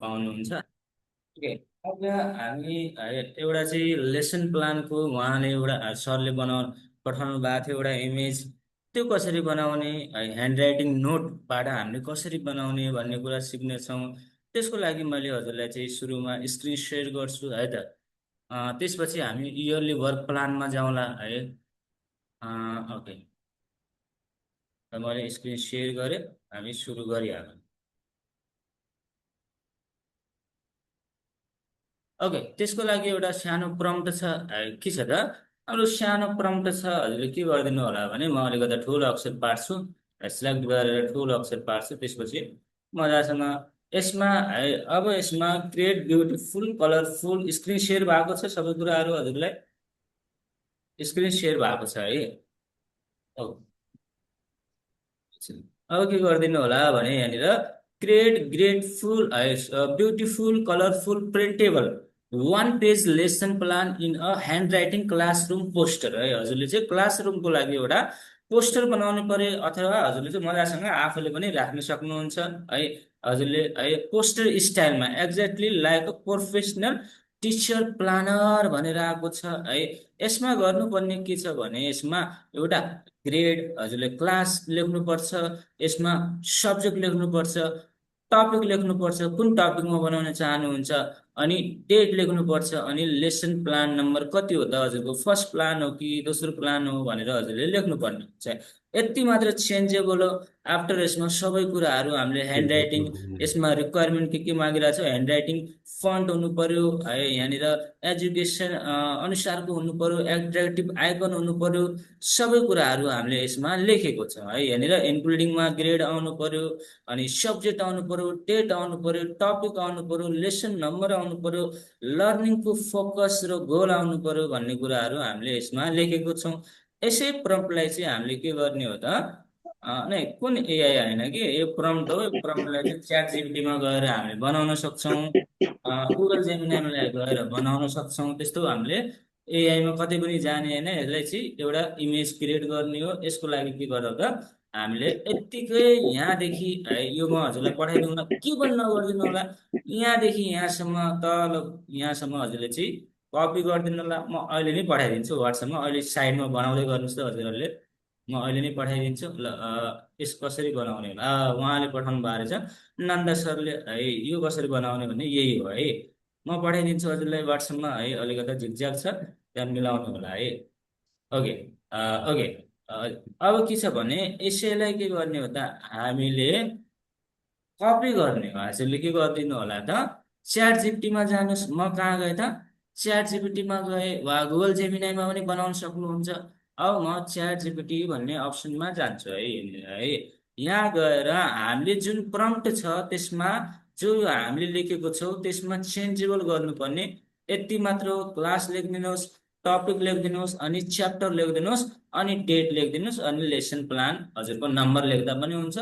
पाउनुहुन्छ। ओके। अब हामी एउटा चाहिँ लेसन प्लानको उहाँले एउटा सरले पठाउनु भएको थियो एउटा इमेज। त्यो कसरी बनाउने, ह्यान्ड राइटिङ नोटबाट हामीले कसरी बनाउने भन्ने कुरा सिक्नेछौँ। त्यसको लागि मैले हजुरलाई चाहिँ सुरुमा स्क्रिन सेयर गर्छु है त। त्यसपछि हामी इयरली वर्क प्लानमा जाउँला है। ओके। र मैले स्क्रिन सेयर गरेँ, हामी सुरु गरिहालौँ। ओके, त्यसको लागि एउटा सानो प्रम्प्ट छ के छ त। अब सानो प्रम्प्ट छ, हजुरले के गरिदिनु होला भने म अलिकति ठुलो अक्षर पार्छु, सिलेक्ट गरेर ठुलो अक्षर पार्छु। त्यसपछि मजासँग यसमा है, अब यसमा create beautiful colourful screen share भएको छ सबै कुराहरू हजुरलाई स्क्रिन सेयर भएको छ है। औ, अब के गरिदिनु होला भने यहाँनिर create grateful beautiful colourful printable one page lesson plan in a hand writing classroom poster है। हजुरले चाहिँ क्लासरुमको लागि एउटा पोस्टर बनाउनु पर्यो, अथवा हजुरले चाहिँ मजासँग आफूले पनि राख्न सक्नुहुन्छ है। हजुरले है पोस्टर स्टाइलमा exactly like a professional teacher planner भनेर आएको छ है। यसमा गर्नुपर्ने के छ भने यसमा एउटा ग्रेड हजुरले क्लास लेख्नुपर्छ, यसमा सब्जेक्ट लेख्नुपर्छ, टपिक लेख्नुपर्छ, कुन टपिकमा बनाउन चाहनुहुन्छ, अनि डेट लेख्नुपर्छ, अनि लेसन प्लान नम्बर कति हो त हजुरको, फर्स्ट प्लान हो कि दोस्रो प्लान हो भनेर हजुरले लेख्नुपर्ने हुन्छ। यति मात्र चेन्जेबल हो। आफ्टर यसमा सबै कुराहरू हामीले ह्यान्ड राइटिङ, यसमा रिक्वायरमेन्ट के मागिरहेको छ, ह्यान्ड राइटिङ फन्ट हुनु पर्यो है, यहाँनिर एजुकेसन अनुसारको हुनु पर्यो, एट्र्याक्टिभ आइकन हुनु पर्यो, सबै कुराहरू हामीले यसमा लेखेको छ है। यहाँनिर इन्क्लुडिङमा ग्रेड आउनु पर्यो, अनि सब्जेक्ट आउनु पर्यो, डेट आउनु पर्यो, टपिक आउनु पर्यो, लेसन नम्बर आउनु पर्यो, लर्निङको फोकस र गोल आउनु पर्यो भन्ने कुराहरू हामीले यसमा लेखेको छौँ। यसै प्रम्प्टलाई चाहिँ हामीले के गर्ने हो त, नै कुन एआई होइन कि यो प्रम्प्ट हो, यो प्रम्प्टलाई चाहिँ च्याट जिपिटीमा गएर हामीले बनाउन सक्छौँ, गुगल जेमिनाईलाई गएर बनाउन सक्छौँ। त्यस्तो हामीले एआईमा कतै पनि जाने होइन। यसलाई चाहिँ एउटा इमेज क्रिएट गर्ने हो। यसको लागि के गर्दा त हामीले यत्तिकै यहाँदेखि है, यो म हजुरलाई पठाइदिउँला, के पनि नगरिदिनु होला। यहाँदेखि यहाँसम्म तल यहाँसम्म हजुरले चाहिँ कपी गरिदिनु होला। म अहिले नै पठाइदिन्छु वाट्सएपमा, अहिले साइडमा बनाउँदै गर्नुहोस् त हजुरहरूले। म अहिले नै पठाइदिन्छु ल। यस कसरी बनाउने होला, उहाँले पठाउनु भएको रहेछ नन्दा सरले है। यो कसरी बनाउने भन्ने यही हो है। म पठाइदिन्छु हजुरलाई वाट्सएपमा है, अलिकति झिकझ्याक छ, त्यहाँ मिलाउनु होला है। ओके। ओके। अब के छ भने यसैलाई के गर्ने हो त, हामीले कपी गर्ने हो। हजुरले के गरिदिनु होला त, च्याट जिपिटीमा जानुहोस्। म कहाँ गएँ त, च्याट जिपिटीमा गएँ, वा गुगल जेमिनाईमा पनि बनाउन सक्नुहुन्छ। अब म च्याट जिपिटी भन्ने अप्सनमा जान्छु है। है, यहाँ गएर हामीले जुन प्रम्प्ट छ त्यसमा जो हामीले लेखेको छौँ त्यसमा चेन्जेबल गर्नुपर्ने यति मात्र हो। क्लास लेखिदिनुहोस्, टपिक लेखिदिनुहोस्, अनि च्याप्टर लेखिदिनुहोस्, अनि डेट लेखिदिनुहोस्, अनि लेसन प्लान हजुरको नम्बर लेख्दा पनि हुन्छ,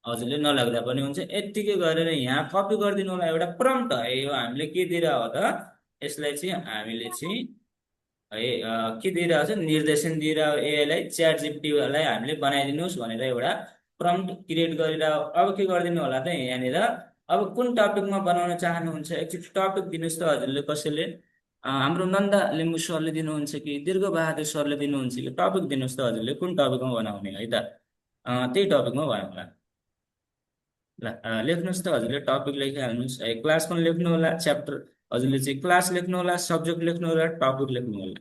हजुरले नलेख्दा पनि हुन्छ। यत्तिकै गरेर यहाँ कपी गरिदिनु होला। एउटा प्रम्प्ट है यो, हामीले के दिइरहेको हो त, यसलाई चाहिँ हामीले चाहिँ है के दिइरहेको छ, निर्देशन दिइरहेको एआईलाई, च्याट जिपिटीलाई हामीले बनाइदिनुहोस् भनेर एउटा प्रम्प्ट क्रिएट गरिरहेको। अब के गरिदिनु होला त यहाँनिर, अब कुन टपिकमा बनाउन चाहनुहुन्छ एकचोटि टपिक दिनुहोस् त हजुरले। कसैले हाम्रो नन्दा लिम्बू सरले दिनुहुन्छ कि दीर्घबहादुर सरले दिनुहुन्छ कि, टपिक दिनुहोस् त हजुरले, कुन टपिकमा बनाउने है त। त्यही टपिकमा बनाउँला। ल लेख्नुहोस् त हजुरले, टपिक लेखिहाल्नुहोस् है। क्लास पनि लेख्नु होला, च्याप्टर हजुरले चाहिँ क्लास लेख्नु होला, सब्जेक्ट लेख्नु होला, टपिक लेख्नु होला।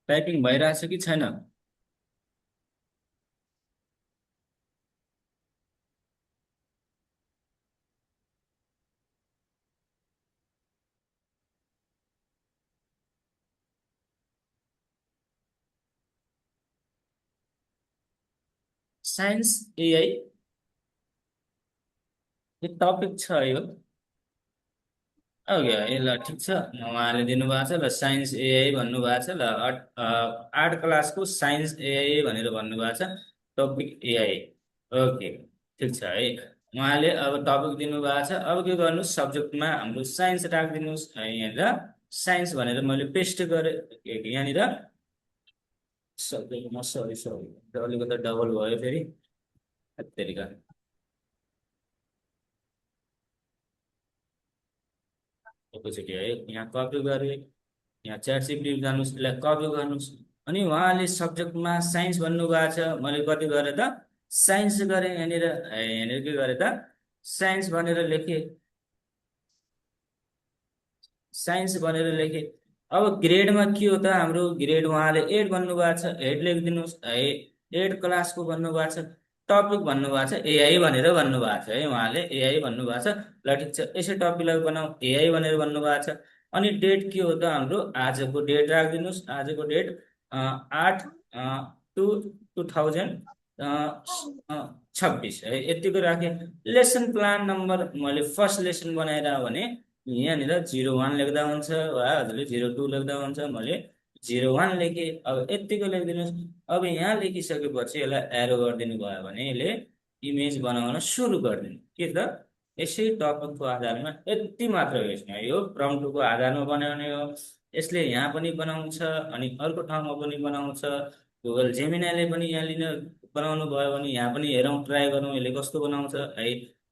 टाइपिङ भइरहेछ कि छैन? साइन्स एआई यो टपिक छ यो। ओके है, ल ठिक छ। उहाँले दिनुभएको छ ल, साइन्स एआई भन्नुभएको छ ल। आर्ट क्लासको साइन्स एआई भनेर भन्नुभएको छ, टपिक एआई। ओके, ठिक छ है। उहाँले अब टपिक दिनुभएको छ। अब के गर्नुहोस्, सब्जेक्टमा हाम्रो साइन्स राखिदिनुहोस् है। यहाँनिर साइन्स भनेर मैले पेस्ट गरेँ यहाँनिर। सक्दैमा सरी सरी अलिकति डबल भयो फेरि तेरिका एकैचोटि है यहाँ कपी गरेँ यहाँ च्याट जिपिटी जानुहोस् यसलाई कपी गर्नुहोस् अनि उहाँले सब्जेक्टमा साइन्स भन्नुभएको छ मैले कति गरेँ त साइन्स गरेँ यहाँनिर यहाँनिर के गरेँ त साइन्स भनेर लेखेँ साइन्स भनेर लेखेँ अब ग्रेडमा के हो त हाम्रो ग्रेड उहाँले 8 भन्नुभएको छ 8 लेखिदिनुहोस् है 8 क्लासको भन्नुभएको छ टपिक भन्नुभएको छ एआई भनेर भन्नुभएको छ है उहाँले एआई भन्नुभएको छ ल ठिक छ यसै टपिकलाई बनाऊ एआई भनेर भन्नुभएको छ अनि डेट के हो त हाम्रो आजको डेट राखिदिनुहोस् आजको डेट 8/2/2026 है यतिको राखेँ लेसन प्लान नम्बर मैले फर्स्ट लेसन बनाएर भने यहाँनिर 01 लेख्दा हुन्छ वा हजुरले 02 लेख्दा हुन्छ मैले 01 लेखेँ अब यत्तिको लेखिदिनुहोस् अब यहाँ लेखिसकेपछि यसलाई एरो गरिदिनु भयो भने यसले इमेज बनाउन सुरु गरिदिनु के त यसै टपिकको आधारमा यति मात्र हो यसमा यो प्रम्प्टको आधारमा बनाउने हो यसले यहाँ पनि बनाउँछ अनि अर्को ठाउँमा पनि बनाउँछ गुगल जेमिनाईले पनि यहाँ लिन बनाउनु भयो भने यहाँ पनि हेरौँ ट्राई गरौँ यसले कस्तो बनाउँछ है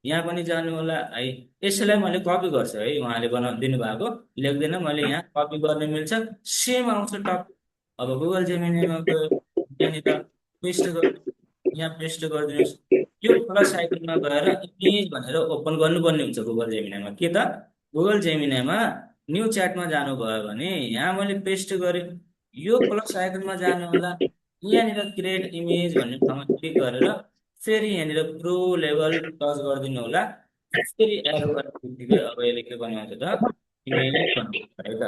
यहाँ पनि जानु होला है यसैलाई मैले कपी गर्छु है उहाँले दिनु भएको लेख्दैन मैले यहाँ कपी गर्ने मिल्छ सेम आउँछ टपिक अब गुगल जेमिनीमा गयो यहाँनिर पेस्ट गर्नु यहाँ पेस्ट गरिदिनुहोस् यो प्लस आइकनमा गएर इमेज भनेर ओपन गर्नुपर्ने हुन्छ गुगल जेमिनाईमा के त गुगल जेमिनाईमा न्यू च्याटमा जानुभयो भने यहाँ मैले पेस्ट गरेँ यो प्लस आइकनमा जानु होला यहाँनिर क्रिएट इमेज भन्ने ठाउँमा क्लिक गरेर फेरि यहाँनिर प्रो लेभल टच गरिदिनु होला फेरि एरो गर्ने बित्तिकै अब यसले के बनाउँछ त इमेज बनाउँछ है त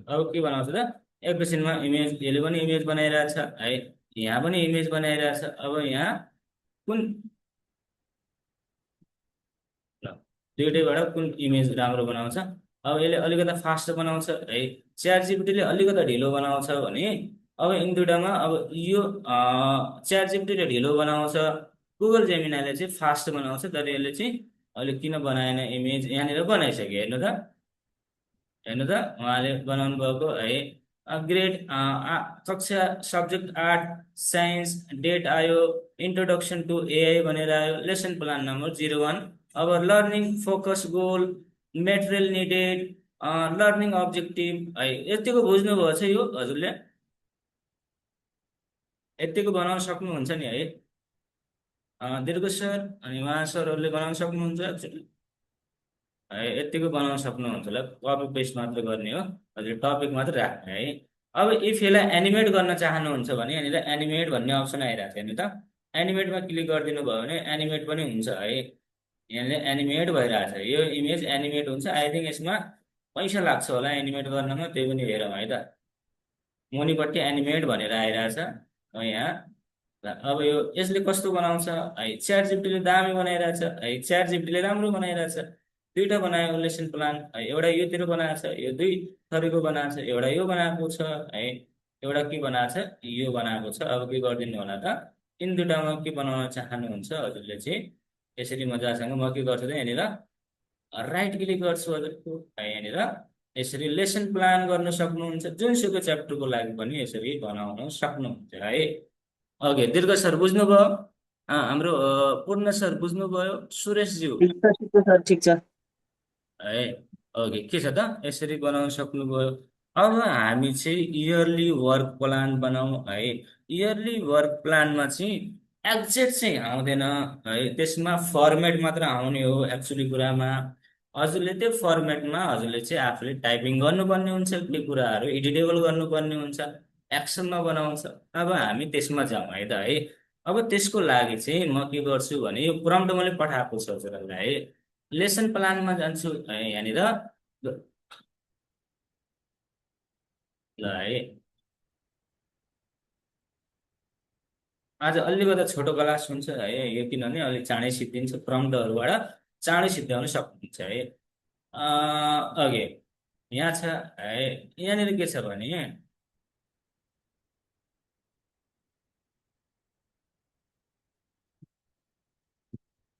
अब के बनाउँछ त एकैछिनमा इमेज यसले पनि इमेज बनाइरहेछ है यहाँ पनि इमेज बनाइरहेछ अब यहाँ कुन ल, दुइटैबाट कुन इमेज राम्रो बनाउँछ अब यसले अलिकति फास्ट बनाउँछ है च्याट जिपिटीले अलिकति ढिलो बनाउँछ भने अब यिनी दुइटामा अब यो च्याट जिपिटीले ढिलो बनाउँछ गुगल जेमिनाईले चाहिँ फास्ट बनाउँछ तर यसले चाहिँ अहिले किन बनाएन इमेज यहाँनिर बनाइसक्यो हेर्नु त हेर्नु त उहाँले बनाउनु भएको है ग्रेड कक्षा सब्जेक्ट 8 साइन्स डेट आयो इन्ट्रोडक्सन टु एआई भनेर आयो लेसन प्लान नम्बर 01 अब learning focus goal material needed learning objective है यतिको बुझ्नुभएको छ यो हजुरले यतिको बनाउन सक्नुहुन्छ नि है दीर्घ सर अनि उहाँ सरहरूले बनाउन सक्नुहुन्छ है यतिको बनाउन सक्नुहुन्छ होला कपी पेस्ट मात्र गर्ने हो हजुर टपिक मात्र राख्ने है अब इफ यसलाई एनिमेट गर्न चाहनुहुन्छ भने यहाँनिर एनिमेट भन्ने अप्सन आइरहेको छ नि त एनिमेटमा क्लिक गरिदिनु भयो भने एनिमेट पनि हुन्छ है यहाँले एनिमेट भइरहेछ यो इमेज एनिमेट हुन्छ आई थिङ्क यसमा पैसा लाग्छ होला एनिमेट गर्नमा त्यही पनि हेरौँ है त मुनिपट्टि एनिमेट भनेर आइरहेछ यहाँ अब यो यसले कस्तो बनाउँछ है च्याट जिपिटीले दामी बनाइरहेछ है च्याट जिपिटीले राम्रो बनाइरहेछ दुईटा बनायो लेसन प्लान है एउटा योतिर बनाएको छ यो दुई थरीको बनाएको छ एउटा यो बनाएको छ है एउटा के बनाएको छ यो बनाएको छ अब के गरिदिनु होला त यिन दुइटामा के बनाउन चाहनुहुन्छ हजुरले चाहिँ यसरी मजासँग म के गर्छु त यहाँनिर राइट क्लिक गर्छु हजुरको है यहाँनिर यसरी लेसन प्लान गर्न सक्नुहुन्छ जुनसुकै च्याप्टरको लागि पनि यसरी बनाउन सक्नुहुन्छ है ओके दीर्घ सर बुझ्नुभयो हाम्रो पूर्ण सर बुझ्नुभयो सुरेशज्यू ठिक छ सर ठिक छ है ओके के छ त यसरी बनाउन सक्नुभयो अब हामी चाहिँ इयरली वर्क प्लान बनाऊ है इयरली वर्क प्लानमा चाहिँ एक्जेक्ट चाहिँ आउँदैन है त्यसमा फर्मेट मात्र आउने हो एक्चुली कुरामा हजुरले त्यो फर्मेटमा हजुरले चाहिँ आफूले टाइपिङ गर्नुपर्ने हुन्छ त्यो कुराहरू एडिटेबल गर्नुपर्ने हुन्छ एक्सनमा बनाउँछ अब हामी त्यसमा जाउँ है त है अब त्यसको लागि चाहिँ म के गर्छु भने यो प्रम्प्ट मैले पठाएको छु हजुरहरूलाई है लेसन प्लानमा जान्छु है यहाँनिर ल ल है आज अलिकति छोटो क्लास हुन्छ है यो किनभने अलिक चाँडै सिद्धिन्छ प्रम्प्टहरूबाट चाँडै सिद्ध्याउन सक्नुहुन्छ है अघि यहाँ छ है यहाँनिर के छ भने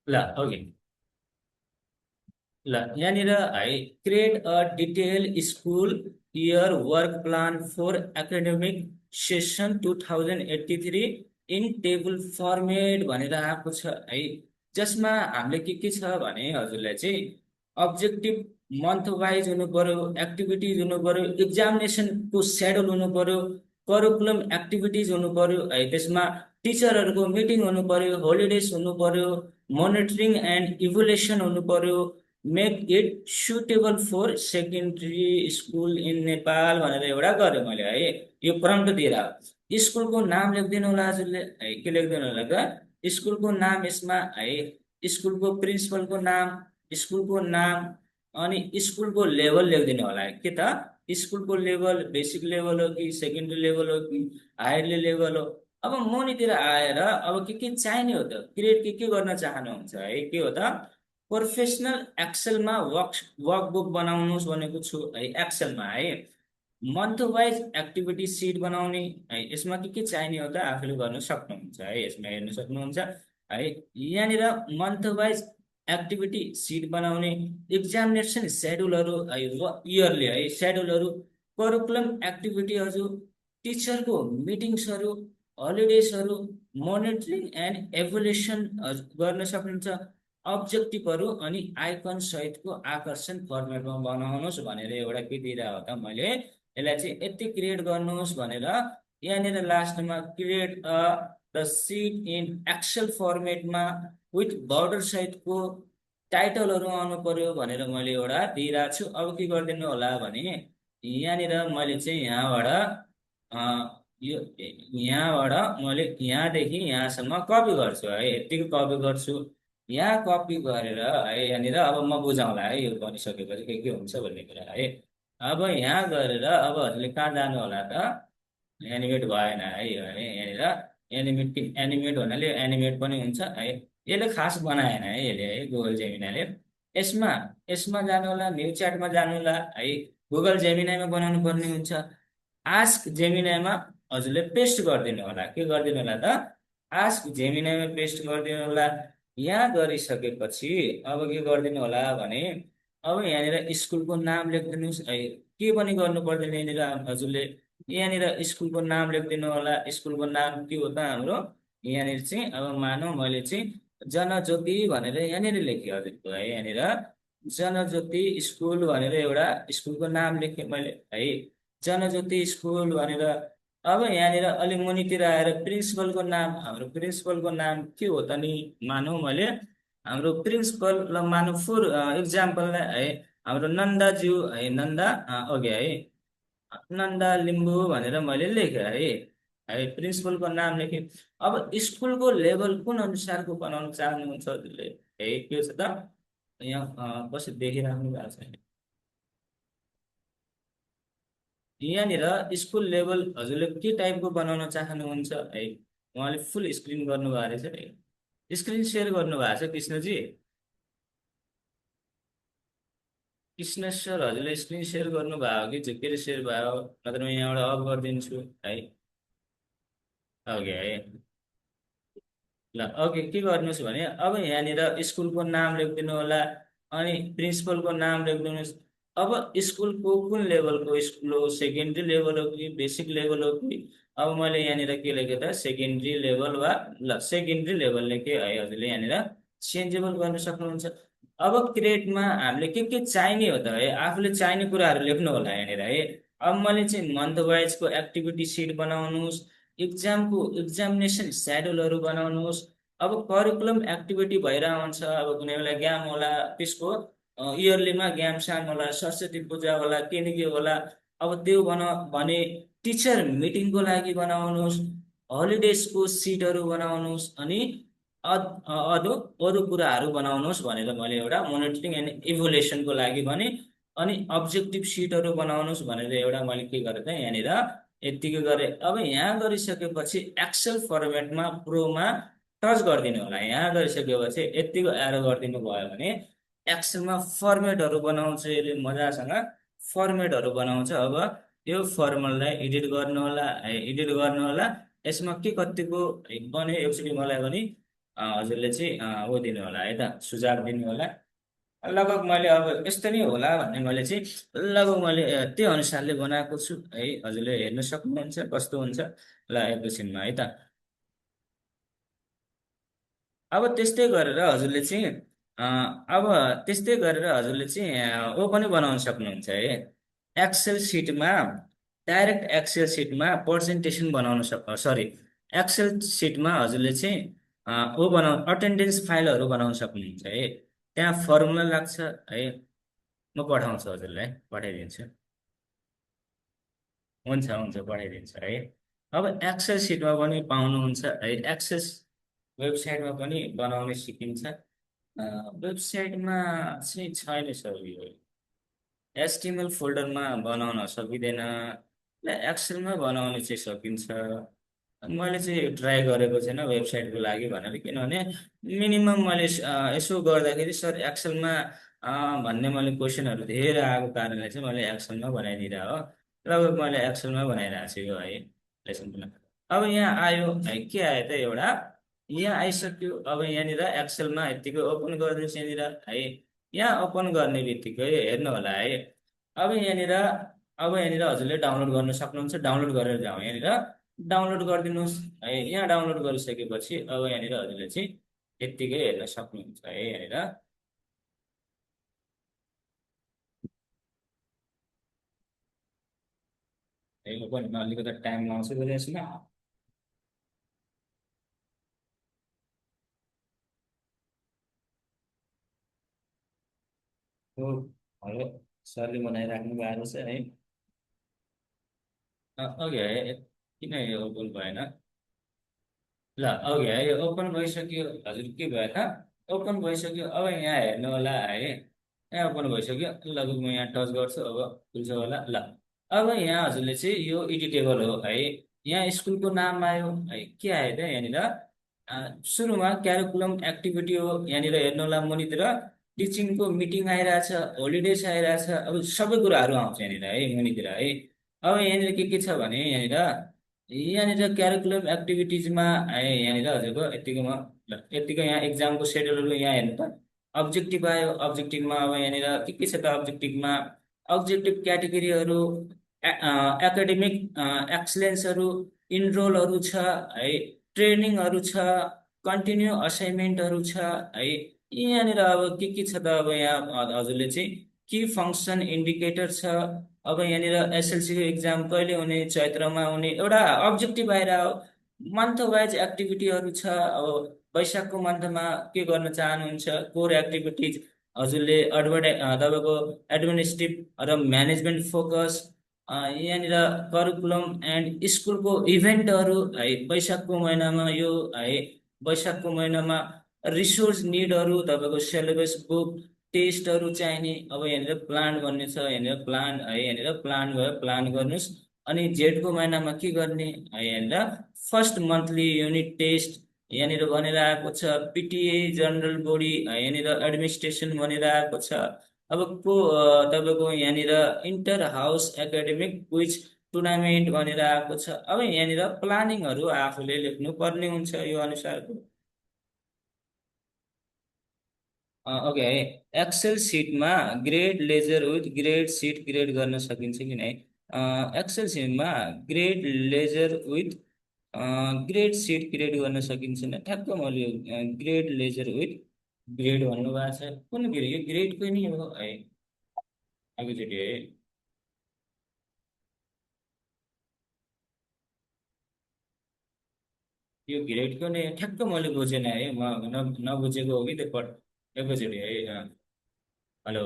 ल ओके ल यहाँनिर है create a detail school year work plan for academic session 2083 in table format भनेर आएको छ है। जसमा हामीले के छ भने हजुरलाई चाहिँ अब्जेक्टिभ मन्थ वाइज हुनु पर्यो, एक्टिभिटिज हुनु पर्यो, एक्जामिनेसनको सेड्युल हुनु पर्यो, करिकुलम एक्टिभिटिज हुनु पर्यो है। त्यसमा टिचरहरूको मिटिङ हुनु पर्यो, होलिडेज हुनु पर्यो, मोनिटरिङ एन्ड इभुलेसन हुनु पर्यो, make it suitable for secondary school in Nepal भनेर एउटा गरेँ मैले है। यो प्रम्प्ट दिएर स्कुलको नाम लेखिदिनु होला हजुरले है। के लेखिदिनु होला त स्कुलको नाम, यसमा है स्कुलको प्रिन्सिपलको नाम, स्कुलको नाम, अनि स्कुलको लेभल लेखिदिनु होला के त स्कुलको लेभल बेसिक लेभल हो कि सेकेन्ड्री लेभल हो कि हायरली लेभल हो। अब मुनितिर आएर अब के चाहिने हो त, क्रिएट के गर्न चाहनुहुन्छ है, के हो त प्रोफेसनल एक्सेलमा वर्कबुक बनाउनुहोस् भनेको छु है। एक्सेलमा है मन्थ वाइज एक्टिभिटी सिट बनाउने है। यसमा के चाहिने हो त आफूले गर्न सक्नुहुन्छ है। यसमा हेर्न सक्नुहुन्छ है। यहाँनिर मन्थ वाइज एक्टिभिटी सिट बनाउने, एक्जामिनेसन सेड्युलहरू है, इयरली है सेड्युलहरू, करिकुलम एक्टिभिटीहरू, टिचरको मिटिङ्सहरू, हलिडेजहरू, मोनिटरिङ एन्ड एभुलेसन गर्न सक्नुहुन्छ, अब्जेक्टिभहरू अनि आइकन सहितको आकर्षण फर्मेटमा बनाउनुहोस् भनेर एउटा के दिइरहेको हो त मैले। यसलाई चाहिँ यति क्रिएट गर्नुहोस् भनेर यहाँनिर लास्टमा create the sheet in Excel फर्मेटमा विथ बर्डर सहितको टाइटलहरू आउनु पर्यो भनेर मैले एउटा दिइरहेको छु। अब के गरिदिनु होला भने यहाँनिर मैले चाहिँ यो यहाँबाट मैले यहाँदेखि यहाँसम्म कपी गर्छु है। यतिको कपी गर्छु, यहाँ कपी गरेर है यहाँनिर अब म बुझाउँला है यो बनिसकेपछि के हुन्छ भन्ने कुरा है। अब यहाँ गरेर अब हजुरले कहाँ जानु होला त, एनिमेट भएन है यो है। यहाँनिर एनिमेट हुनाले एनिमेट पनि हुन्छ है। यसले खास बनाएन है यसले है, गुगल जेमिनाले। यसमा यसमा जानु होला, न्यु च्याटमा जानु होला है। गुगल जेमिनाईमा बनाउनु पर्ने हुन्छ। आस्क जेमिनाईमा हजुरले पेस्ट गरिदिनु होला। के गरिदिनु होला त आस्क जेमिनाईमा पेस्ट गरिदिनु होला। यहाँ गरिसकेपछि अब के गरिदिनु होला भने अब यहाँनिर स्कुलको नाम लेखिदिनुहोस् है। के पनि गर्नु पर्दैन यहाँनिर हजुरले, यहाँनिर स्कुलको नाम लेखिदिनु होला। स्कुलको नाम के हो त हाम्रो, यहाँनिर चाहिँ अब मानौ मैले चाहिँ जनज्योति भनेर यहाँनिर लेखेँ हजुरको है। यहाँनिर जनज्योति स्कुल भनेर एउटा स्कुलको नाम लेखेँ मैले है, जनज्योति स्कुल भनेर। अब यहाँनिर अलिक मुनितिर आएर प्रिन्सिपलको नाम, हाम्रो प्रिन्सिपलको नाम के हो त नि, मानौ मैले हाम्रो प्रिन्सिपल ल मानौ फर इक्जाम्पललाई है हाम्रो नन्दाज्यू है, नन्दा ओके है, नन्दा लिम्बू भनेर मैले लेखेँ है। है प्रिन्सिपलको नाम लेखेँ। अब स्कुलको लेभल कुन अनुसारको बनाउन चाहनुहुन्छ हजुरले है, के छ त यहाँ कसरी देखिराख्नु भएको छैन। यहाँनिर स्कुल लेभल हजुरले के टाइपको बनाउन चाहनुहुन्छ है। उहाँले फुल स्क्रिन गर्नुभएको रहेछ है, स्क्रिन सेयर गर्नुभएको छ कृष्णजी। कृष्ण सर हजुरले स्क्रिन सेयर गर्नुभयो कि झुकेर सेयर भयो, नत्र म यहाँबाट अफ गरिदिन्छु है। ओके है, ल ओके के गर्नुहोस् भने अब यहाँनिर स्कुलको नाम लेखिदिनु होला, अनि प्रिन्सिपलको नाम लेखिदिनुहोस्। अब स्कुलको कुन लेभलको स्कुल हो, सेकेन्ड्री लेभल हो कि बेसिक लेभल हो कि। अब मैले यहाँनिर के लेखेँ त सेकेन्ड्री लेभल वा ल सेकेन्ड्री लेभल लेखेँ है। हजुरले यहाँनिर चेन्जेबल गर्न सक्नुहुन्छ। अब क्रिएटमा हामीले के चाहिने हो त है, आफूले चाहिने कुराहरू लेख्नु होला यहाँनिर है। अब मैले चाहिँ मन्थ वाइजको एक्टिभिटी सिट बनाउनुहोस्, इक्जामको एक्जामिनेसन सेड्युलहरू बनाउनुहोस्। अब करिकुलम एक्टिभिटी भइरहेको हुन्छ, अब कुनै बेला गेम होला, त्यसको इयरलीमा गेम साम होला, सरस्वती पूजा होला, के न के होला। अब त्यो भने टिचर मिटिङको लागि बनाउनुहोस्, हलिडेजको सिटहरू बनाउनुहोस्, अनि अरू अरू कुराहरू बनाउनुहोस् भनेर मैले एउटा मोनिटरिङ एन्ड इभोल्युसनको लागि भने, अनि अब्जेक्टिभ सिटहरू बनाउनुहोस् भनेर एउटा मैले के गरेँ त यहाँनिर यत्तिकै गरेँ। अब यहाँ गरिसकेपछि एक्सेल फर्मेटमा प्रोमा टच गरिदिनु होला। यहाँ गरिसकेपछि यत्तिको एरो गरिदिनु भयो भने एक्सेलमा फर्मेटहरू बनाउँछ यसले मजासँग, फर्मेटहरू बनाउँछ। अब यो फर्मुलालाई एडिट गर्नु होला है, एडिट गर्नु होला। यसमा के कतिको बन्यो एकचोटि मलाई पनि हजुरले चाहिँ दिनु होला है त, सुझाव दिनु होला। लगभग मैले अब यस्तो नै होला भन्ने मैले चाहिँ लगभग मैले त्यो अनुसारले बनाएको छु है। हजुरले हेर्न सक्नुहुन्छ कस्तो हुन्छ। ल एकैछिनमा है त। अब त्यस्तै गरेर हजुरले चाहिँ अ, अब त्यस्तै गरेर हजुरले चाहिँ ओ पनि बनाउन सक्नुहुन्छ है। एक्सेल सिटमा डाइरेक्ट एक्सेल सिटमा प्रेजेन्टेसन बनाउन सरी, एक्सेल सिटमा हजुरले चाहिँ ओ बनाउ अटेन्डेन्स फाइलहरू बनाउन सक्नुहुन्छ है। त्यहाँ फर्मुला लाग्छ है। म पठाउँछु हजुरलाई, पठाइदिन्छु। हुन्छ हुन्छ पठाइदिन्छु है। अब एक्सेल सिटमा पनि पाउनुहुन्छ है। एक्सेस वेबसाइटमा पनि बनाउने सिकिन्छ। वेबसाइटमा चाहिँ छैन सर यो। एचटिएमएल फोल्डरमा बनाउन सकिँदैन। एक्सेलमा बनाउन चाहिँ सकिन्छ। मैले चाहिँ ट्राई गरेको छैन वेबसाइटको लागि भनेर, किनभने मिनिमम मैले यसो गर्दाखेरि सर एक्सेलमा भन्ने मैले क्वेसनहरू धेरै आएको कारणले चाहिँ मैले एक्सेलमा बनाइदिरहेको हो। लगभग मैले एक्सेलमा बनाइरहेको छु यो है लेसन प्लान। अब यहाँ आयो है, के आयो त एउटा यहाँ आइसक्यो। अब यहाँनिर एक्सेलमा यत्तिकै ओपन गरिदिनुहोस् यहाँनिर है। यहाँ ओपन गर्ने बित्तिकै हेर्नु होला है। अब यहाँनिर अब यहाँनिर हजुरले डाउनलोड गर्न सक्नुहुन्छ। डाउनलोड गरेर जाउँ यहाँनिर, डाउनलोड गरिदिनुहोस् है। यहाँ डाउनलोड गरिसकेपछि अब यहाँनिर हजुरले चाहिँ यत्तिकै हेर्न सक्नुहुन्छ है यहाँनिर। हेर्नु पनि अलिकति टाइम लाउँछ फेरि यसमा। हो, हेलो, सरले बनाइराख्नु भएको छ है। अघि है किन यो ओपन भएन? ल अघि है यो ओपन भइसक्यो। हजुर के भयो त? ओपन भइसक्यो। अब यहाँ हेर्नु होला है। यहाँ ओपन भइसक्यो। लगभग म यहाँ टच गर्छु, अब खुल्छ होला। ल अब यहाँ हजुरले चाहिँ यो एडिटेबल हो है। यहाँ स्कुलको नाम आयो है। के आयो त यहाँनिर? सुरुमा क्यारिकुलम एक्टिभिटी हो यहाँनिर हेर्नु होला मुनितिर। टिचिङको मिटिङ आइरहेछ, होलिडेज आइरहेछ, अब सबै कुराहरू आउँछ यहाँनिर है मुनितिर है। अब यहाँनिर के छ भने यहाँनिर क्यारिकुलम एक्टिभिटिजमा है यहाँनिर हजुरको यतिकोमा ल यतिको यहाँ इक्जामको सेड्युलहरू यहाँ हेर्नु त। अब्जेक्टिभ आयो। अब्जेक्टिभमा अब यहाँनिर के छ त अब्जेक्टिभमा? अब्जेक्टिभ क्याटेगोरीहरू एकाडेमिक एक्सलेन्सहरू, इनरोलहरू छ है, ट्रेनिङहरू छ, कन्टिन्यू असाइनमेन्टहरू छ है। यहाँनिर अब के छ त अब यहाँ हजुरले चाहिँ की फङ्सन इन्डिकेटर छ। अब यहाँनिर एसएलसीको इक्जाम कहिले हुने? चैत्रमा हुने एउटा अब्जेक्टिभ आएर मन्थ वाइज एक्टिभिटीहरू छ। अब वैशाखको मन्थमा के गर्न चाहनुहुन्छ? कोर एक्टिभिटिज हजुरले तपाईँको एडमिनिस्ट्रेटिभ र म्यानेजमेन्ट फोकस, यहाँनिर करिकुलम एन्ड स्कुलको इभेन्टहरू है वैशाखको महिनामा यो है। वैशाखको महिनामा रिसोर्स निडहरू तपाईँको सिलेबस बुक टेस्टहरू चाहिने। अब यहाँनिर प्लान भन्ने छ। यहाँनिर प्लान है। यहाँनिर प्लान भयो, प्लान गर्नुहोस्। अनि जेठको महिनामा के गर्ने है? यहाँनिर फर्स्ट मन्थली युनिट टेस्ट यहाँनिर भनेर आएको छ। पिटिए जनरल बडी है, यहाँनिर एडमिनिस्ट्रेसन भनेर आएको छ। अब तपाईँको यहाँनिर inter house academic quiz tournament भनेर आएको छ। अब यहाँनिर प्लानिङहरू आफूले लेख्नु पर्ने हुन्छ यो अनुसारको। ओके है। एक्सेल सिटमा grade ledger with grade sheet create गर्न सकिन्छ कि नै? एक्सेल सिटमा grade ledger with grade sheet create गर्न सकिन्छ न? ठ्याक्क मैले ग्रेड लेजर विथ ग्रेड भन्नुभएको छ। कुन ग्रेड? यो ग्रेडकै नि हो है एकैचोटि है। यो ग्रेडको नै ठ्याक्क मैले बुझेन है। म नबुझेको हो कि त्यो एकैचोटि है। हेलो।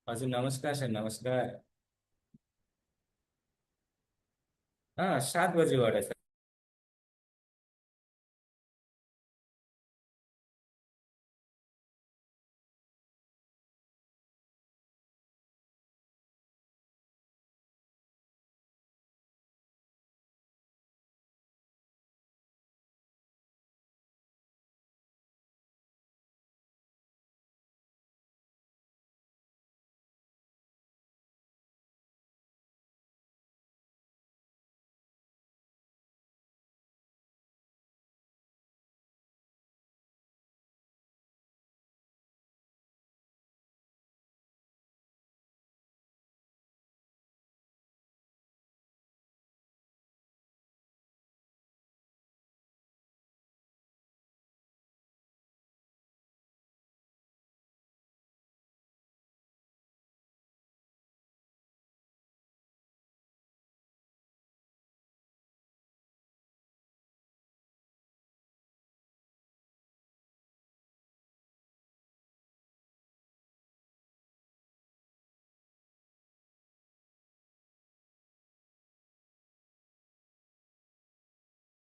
हजुर नमस्कार सर, नमस्कार। 7 बजेबाट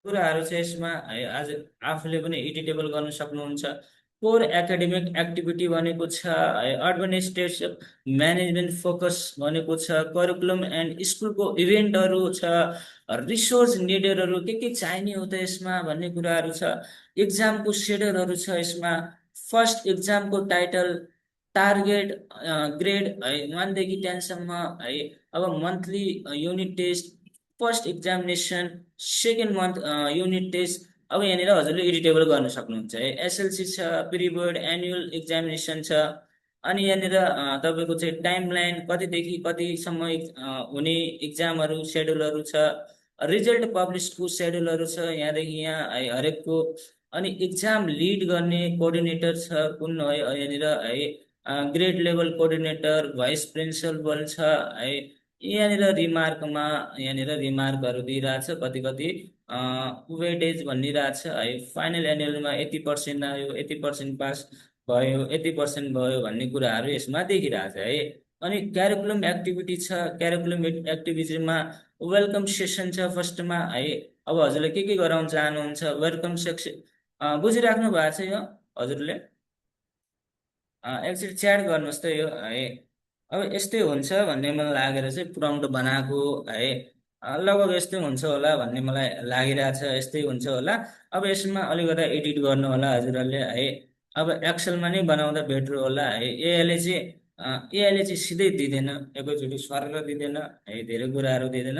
कुराहरू चाहिँ यसमा है आज आफूले पनि एडिटेबल गर्न सक्नुहुन्छ। कोर एकाडेमिक एक्टिभिटी भनेको छ है, एडमिनिस्ट्रेसन म्यानेजमेन्ट फोकस भनेको छ, करिकुलम एन्ड स्कुलको इभेन्टहरू छ, रिसोर्स निडेडहरू के चाहिने हो त यसमा भन्ने कुराहरू छ, इक्जामको सेड्युलहरू छ यसमा, फर्स्ट इक्जामको टाइटल, टार्गेट, ग्रेड है 1 देखि 10 सम्म है, अब monthly unit test, first examination, second month unit test. अब यहाँनिर हजुरले एडिटेबल गर्न सक्नुहुन्छ है। एसएलसी छ, प्री बोर्ड एनुअल एक्जामिनेसन छ, अनि यहाँनिर तपाईँको चाहिँ टाइमलाइन कतिदेखि कतिसम्म हुने इक्जामहरू सेड्युलहरू छ, रिजल्ट पब्लिसको सेड्युलहरू छ यहाँदेखि यहाँ है हरेकको, अनि इक्जाम लिड गर्ने कोअर्डिनेटर छ कुन है यहाँनिर है, grade level coordinator, vice principal छ है। यहाँनिर रिमार्कहरू दिइरहेछ कति कति वेटेज भनिरहेछ है, फाइनल एनुअलमा यति पर्सेन्ट आयो, यति पर्सेन्ट पास भयो, यति पर्सेन्ट भयो भन्ने कुराहरू यसमा देखिरहेछ है। अनि क्यारिकुलम एक्टिभिटी छ, क्यारिकुलम एक्टिभिटीमा वेलकम सेसन छ फर्स्टमा है। अब हजुरले के गराउन चाहनुहुन्छ, वेलकम सेक्सन बुझिराख्नु भएको छ यो हजुरले? एकचोटि च्याट गर्नुहोस् त यो है। अब यस्तै हुन्छ भन्ने मलाई लागेर चाहिँ प्रम्प्ट बनाएको है। लगभग यस्तै हुन्छ होला भन्ने मलाई लागिरहेछ, यस्तै हुन्छ होला। अब यसमा अलिकति एडिट गर्नु होला हजुरहरूले है। अब एक्सेलमा नै बनाउँदा बेटर होला है। एआईले चाहिँ सिधै दिँदैन, एकैचोटि सरेर दिँदैन है, धेरै कुराहरू दिँदैन।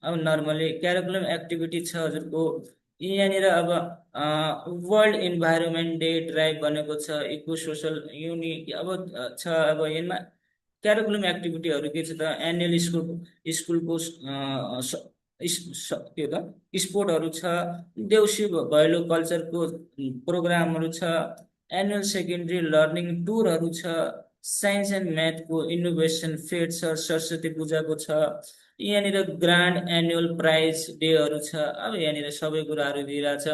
अब नर्मली क्यारिकुलम एक्टिभिटी छ हजुरको यहाँनिर। अब वर्ल्ड इन्भाइरोमेन्ट डे ड्राइभ बनेको छ, इको सोसल युनिट अब छ। अब यसमा क्यारिकुलम एक्टिभिटीहरू के छ त, एनुअल स्कुलको के त स्पोर्टहरू छ, देउसी भैलो कल्चरको प्रोग्रामहरू छ, एनुअल सेकेन्ड्री लर्निङ टुरहरू छ, साइन्स एन्ड म्याथको इनोभेसन फेयर छ, सरस्वती पूजाको छ, यहाँनिर ग्रान्ड एनुअल प्राइज डेहरू छ। अब यहाँनिर सबै कुराहरू दिइरहेछ।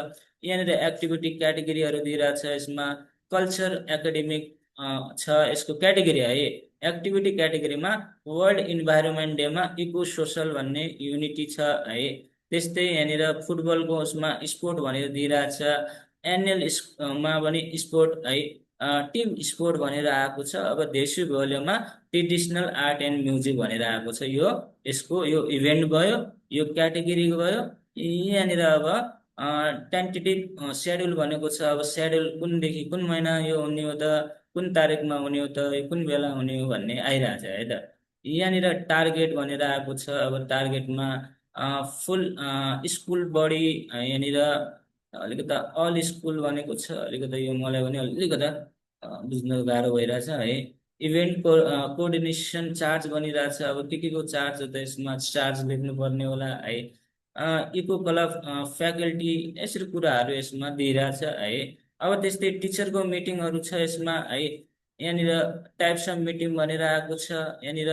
यहाँनिर एक्टिभिटी क्याटेगोरीहरू दिइरहेछ यसमा, कल्चर एकाडेमिक छ यसको क्याटेगोरी है। एक्टिभिटी क्याटेगोरीमा वर्ल्ड इन्भाइरोमेन्ट डेमा इको सोसल भन्ने युनिटी छ है। त्यस्तै यहाँनिर फुटबलको उसमा स्पोर्ट भनेर दिइरहेछ, एनुअल मा पनि स्पोर्ट है, टिम स्पोर्ट भनेर आएको छ। अब देशी भोल्युममा ट्रेडिसनल आर्ट एन्ड म्युजिक भनेर आएको छ। यसको यो इभेन्ट भयो, यो क्याटेगोरी भयो। यहाँनिर अब टेन्टेटिभ सेड्युल भनेको छ। अब सेड्युल कुनदेखि कुन महिना यो हुने हो त, कुन तारिकमा हुने हो त, कुन बेला हुने हो भन्ने आइरहेछ है त। यहाँनिर टार्गेट भनेर आएको छ। अब टार्गेटमा फुल स्कुल बडी यहाँनिर अलिकता अल स्कुल भनेको छ। अलिकता यो मलाई पनि अलिकता बुझ्न गाह्रो भइरहेछ है। इभेन्टको कोअर्डिनेसन चार्ज बनिरहेछ। अब के को चार्ज हो त, यसमा चार्ज लेख्नु पर्ने होला है। इको क्लब फ्याकल्टी यसरी कुराहरू यसमा दिइरहेछ है। अब त्यस्तै टिचरको मिटिङहरू छ यसमा है। यहाँनिर टाइप्स अफ मिटिङ भनेर आएको छ। यहाँनिर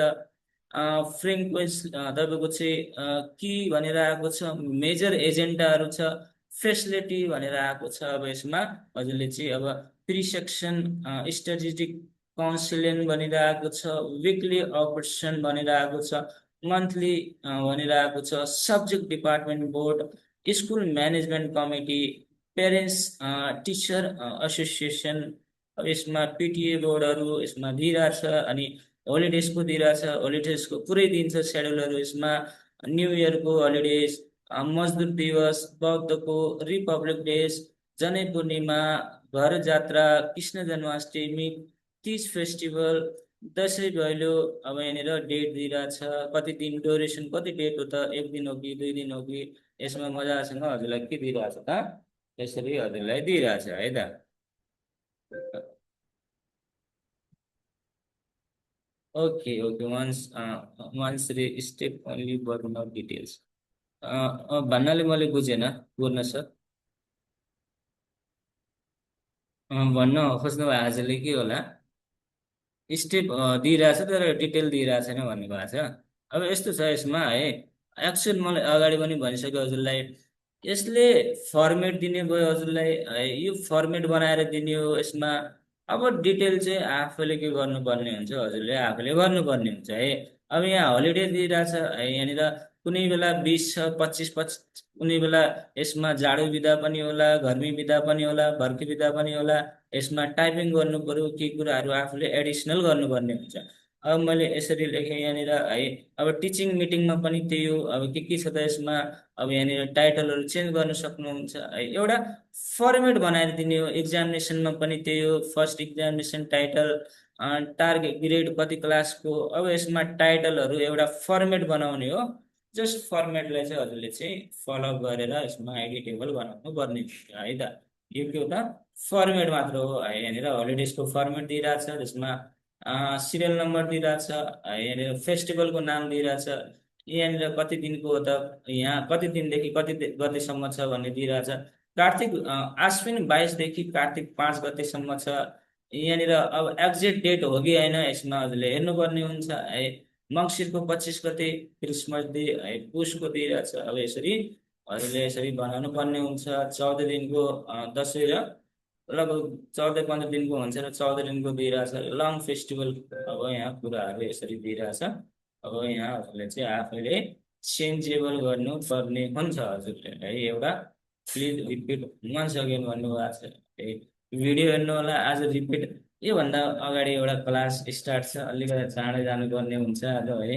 फ्रेक्वेन्स तपाईँको चाहिँ की भनेर आएको छ, मेजर एजेन्डाहरू छ, फेसिलिटी भनेर आएको छ। अब यसमा हजुरले चाहिँ अब प्री सेक्सन स्ट्रेटेजिक काउन्सिलिङ भनेर आएको छ, विकली अपरेसन भनेर आएको छ, मन्थली भनेर आएको छ, subject department board, school management committee, parents teacher association. अब यसमा पिटिए बोर्डहरू यसमा दिइरहेछ। अनि होलिडेजको दिइरहेछ, होलिडेजको पुरै दिन्छ सेड्युलहरू यसमा। न्यु इयरको हलिडेज, मजदुर दिवस, बौद्धको रिपब्लिक डेज, जनै पूर्णिमा, घर जात्रा, कृष्ण जन्माष्टमी, तिज फेस्टिभल, दसैँ भैलो। अब यहाँनिर डेट दिइरहेछ, कति दिन ड्युरेसन, कति डेट हो त, 1 दिन हो कि 2 दिन हो कि। यसमा मजासँग हजुरलाई के दिइरहेछ त, यसरी हजुरलाई दिइरहेछ है त। Okay okay, once step only but not details. भन्नाले मैले बुझेन, बोल्न सर। भन्न खोज्नु भएको हजुरले के होला, स्टेप दिइरहेछ तर डिटेल दिइरहेको छैन भन्ने भएको छ। अब यस्तो छ यसमा है, एक्सन मलाई अगाडि पनि भनिसक्यो हजुरलाई। यसले फर्मेट दिने भयो हजुरलाई है, यो फर्मेट बनाएर दिने हो यसमा। अब डिटेल चाहिँ आफैले के गर्नुपर्ने हुन्छ, हजुरले आफैले गर्नुपर्ने हुन्छ है। अब यहाँ हलिडे दिइरहेछ है, यहाँनिर कुनै बेला 20 छ 25 कुनै बेला यसमा जाडो बिदा पनि होला, गर्मी बिदा पनि होला, भर्खी बिदा पनि होला। यसमा टाइपिङ गर्नु पर्यो, के कुराहरू आफूले एडिसनल गर्नुपर्ने हुन्छ। अब मैले यसरी लेखेँ यहाँनिर है। अब टिचिङ मिटिङमा पनि त्यही हो, अब के छ त यसमा। अब यहाँनिर टाइटलहरू चेन्ज गर्न सक्नुहुन्छ है, एउटा फर्मेट बनाएर दिने हो। एक्जामिनेसनमा पनि त्यही हो, first examination title, target grade कति क्लासको। अब यसमा टाइटलहरू एउटा फर्मेट बनाउने हो। जस्ट फर्मेटलाई चाहिँ हजुरले चाहिँ फलो गरेर यसमा एडिटेबल बनाउनु पर्ने हुन्छ है त। यो के हो त, फर्मेट मात्र हो है। यहाँनिर होलिडेजको फर्मेट दिइरहेछ, त्यसमा सिरियल नम्बर दिइरहेछ है। यहाँनिर फेस्टिभलको नाम दिइरहेछ, यहाँनिर कति दिनको हो त, यहाँ कति दिनदेखि कति गतेसम्म छ भन्ने दिइरहेछ। कार्तिक आश्विन 22 देखि कार्तिक 5 गतेसम्म छ। यहाँनिर अब एक्जेक्ट डेट हो कि होइन यसमा हजुरले हेर्नुपर्ने हुन्छ है। मङ्सिरको 25 गते क्रिसमस डे है, पुसको दिइरहेछ। अब यसरी हजुरले यसरी बनाउनु पर्ने हुन्छ। 14 दिनको दसैँ र लगभग 14 15 दिनको हुन्छ र 14 दिनको दिइरहेछ लङ फेस्टिभल। अब यहाँ कुराहरू यसरी दिइरहेछ। अब यहाँ हजुरले चाहिँ आफैले चेन्जेबल गर्नुपर्ने हुन्छ हजुरले है। एउटा प्लिज रिपिट वन्स अगेन भन्नुभएको छ है। भिडियो हेर्नु होला, आज रिपिट। योभन्दा अगाडि एउटा क्लास स्टार्ट छ, अलिकति चाँडै जानुपर्ने हुन्छ आज है।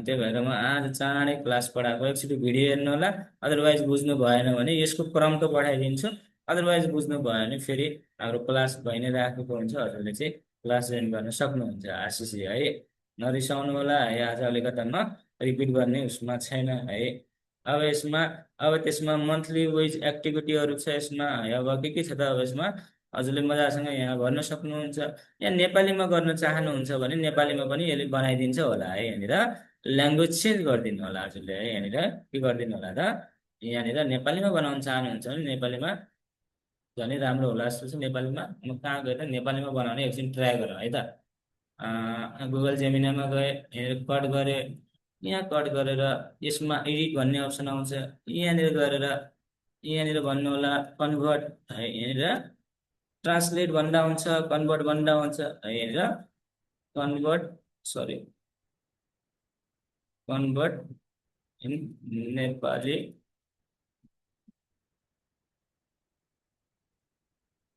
त्यही भएर म आज चाँडै क्लास पढाएको। एकचोटि भिडियो हेर्नु होला, अदरवाइज बुझ्नु भएन भने यसको प्रम्प्ट पठाइदिन्छु। अदरवाइज बुझ्नु भयो भने फेरि हाम्रो क्लास भइ नै राखेको हुन्छ, हजुरले चाहिँ क्लास जोइन गर्न सक्नुहुन्छ आशिष है। नरिसाउनु होला है, आज अलिकति म रिपिट गर्ने उसमा छैन है। अब यसमा अब त्यसमा मन्थली वेज एक्टिभिटीहरू छ यसमा है। अब के छ त, अब यसमा हजुरले मजासँग यहाँ गर्न सक्नुहुन्छ। यहाँ नेपालीमा गर्न चाहनुहुन्छ भने नेपालीमा पनि यसले बनाइदिन्छ होला है। यहाँनिर ल्याङ्ग्वेज चेन्ज गरिदिनु होला हजुरले है। यहाँनिर के गरिदिनु होला त, यहाँनिर नेपालीमा बनाउन चाहनुहुन्छ भने नेपालीमा झनै राम्रो होला जस्तो छ। नेपालीमा म कहाँ गएर नेपालीमा बनाउने एकछिन ट्राई गरौँ है त। गुगल जेमिनामा गए, यहाँनिर कट गरे, यहाँ कट गरेर यसमा एडिट भन्ने अप्सन आउँछ, यहाँनिर गरेर यहाँनिर भन्नु होला कन्भर्ट है। यहाँनिर ट्रान्सलेट भन्दा हुन्छ, कन्भर्ट भन्दा हुन्छ है। यहाँनिर convert, sorry, convert in Nepali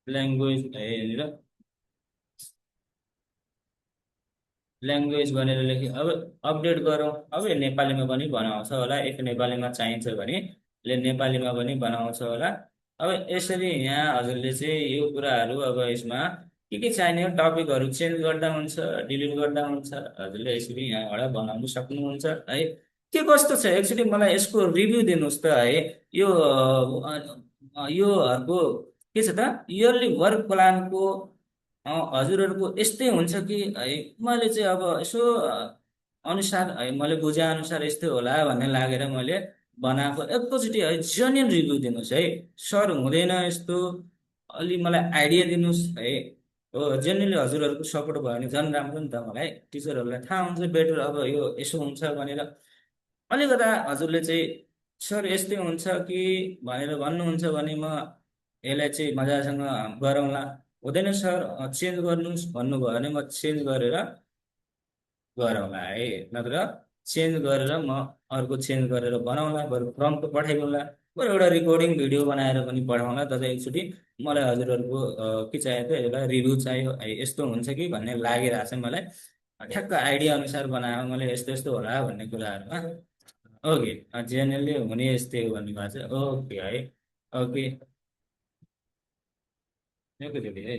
language है। यहाँनिर ल्याङ्ग्वेज भनेर लेखेँ। अब अपडेट गरौँ। अब यो नेपालीमा पनि बनाउँछ होला, एक नेपालीमा चाहिन्छ भने यसले नेपालीमा पनि बनाउँछ होला। अब यसरी यहाँ हजुरले चाहिँ यो कुराहरू अब यसमा के चाहिने हो, टपिकहरू चेन्ज गर्दा हुन्छ, डिलिट गर्दा हुन्छ। हजुरले यसरी यहाँबाट बनाउनु सक्नुहुन्छ है। के कस्तो छ एकचोटि मलाई यसको रिभ्यू दिनुहोस् त है। योहरूको के छ त, इयरली वर्क प्लानको हजुरहरूको यस्तै हुन्छ कि है। मैले चाहिँ अब यसो अनुसार है, मैले बुझे अनुसार यस्तै होला भन्ने लागेर मैले बनाएको। एकैचोटि है जेन्युन रिभ्यू दिनुहोस् है। सर हुँदैन यस्तो, अलि मलाई आइडिया दिनुहोस् है। हो, जेन्युनली हजुरहरूको सपोर्ट भयो भने झन् राम्रो नि त। मलाई टिचरहरूलाई थाहा हुन्छ बेटर, अब यो यसो हुन्छ भनेर। अलिकता हजुरले चाहिँ सर यस्तै हुन्छ कि भनेर भन्नुहुन्छ भने म यसलाई चाहिँ मजासँग गरौँला। हुँदैन सर चेन्ज गर्नुहोस् भन्नुभयो भने म चेन्ज गरेर गरौँला है। नत्र चेन्ज गरेर म अर्को चेन्ज गरेर बनाउँला, बरु प्रम्प्ट पठाइदिउँला, बरु एउटा रेकर्डिङ भिडियो बनाएर पनि पठाउँला। तर एकचोटि मलाई हजुरहरूको के चाहियो त, एउटा रिभ्यू चाहियो है। यस्तो हुन्छ कि भन्ने लागिरहेको छ मलाई, ठ्याक्क आइडिया अनुसार बनायो मैले, यस्तो यस्तो होला भन्ने कुराहरूमा। ओके, जेनरली हुने यस्तै हो भन्नुभएको छ। ओके है, ओके। ओके दिदी है।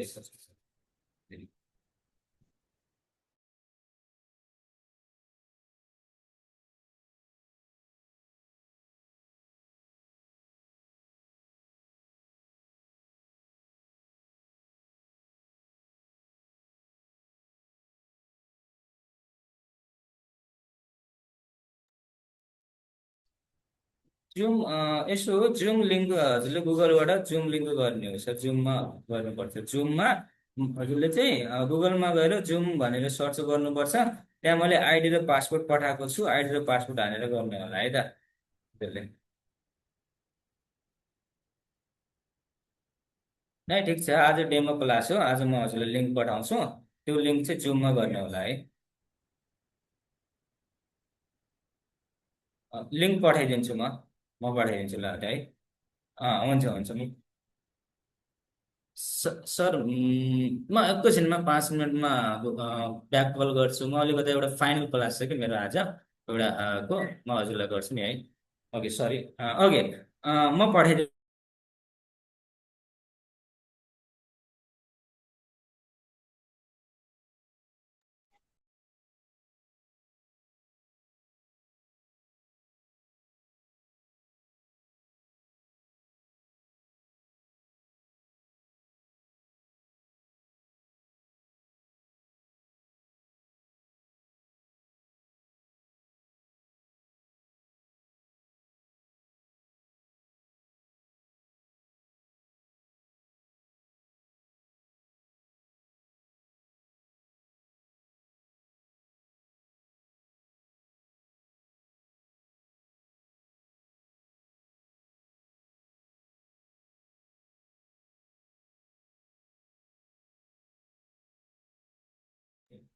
जुम यसो हो, जुम लिङ्क हजुरले गुगलबाट जुम लिङ्क गर्ने हो सर। जुममा गर्नुपर्छ। जुममा हजुरले चाहिँ गुगलमा गएर जुम भनेर सर्च गर्नुपर्छ। त्यहाँ मैले आइडी र पासवर्ड पठाएको छु, आइडी र पासवर्ड हालेर गर्ने होला है त हजुरले। नै ठिक छ, आज डेमो क्लास हो। आज म हजुरलाई लिङ्क पठाउँछु, त्यो लिङ्क चाहिँ जुममा गर्ने होला है। लिङ्क पठाइदिन्छु म पठाइदिन्छु ल है। हुन्छ हुन्छ सर म एकैछिनमा 5 मिनटमा ब्याक कल गर्छु। म अलिकति एउटा फाइनल क्लास छ कि मेरो आज एउटा को म हजुरलाई गर्छु नि है। Okay sorry. ओके म पठाइदिन्छु।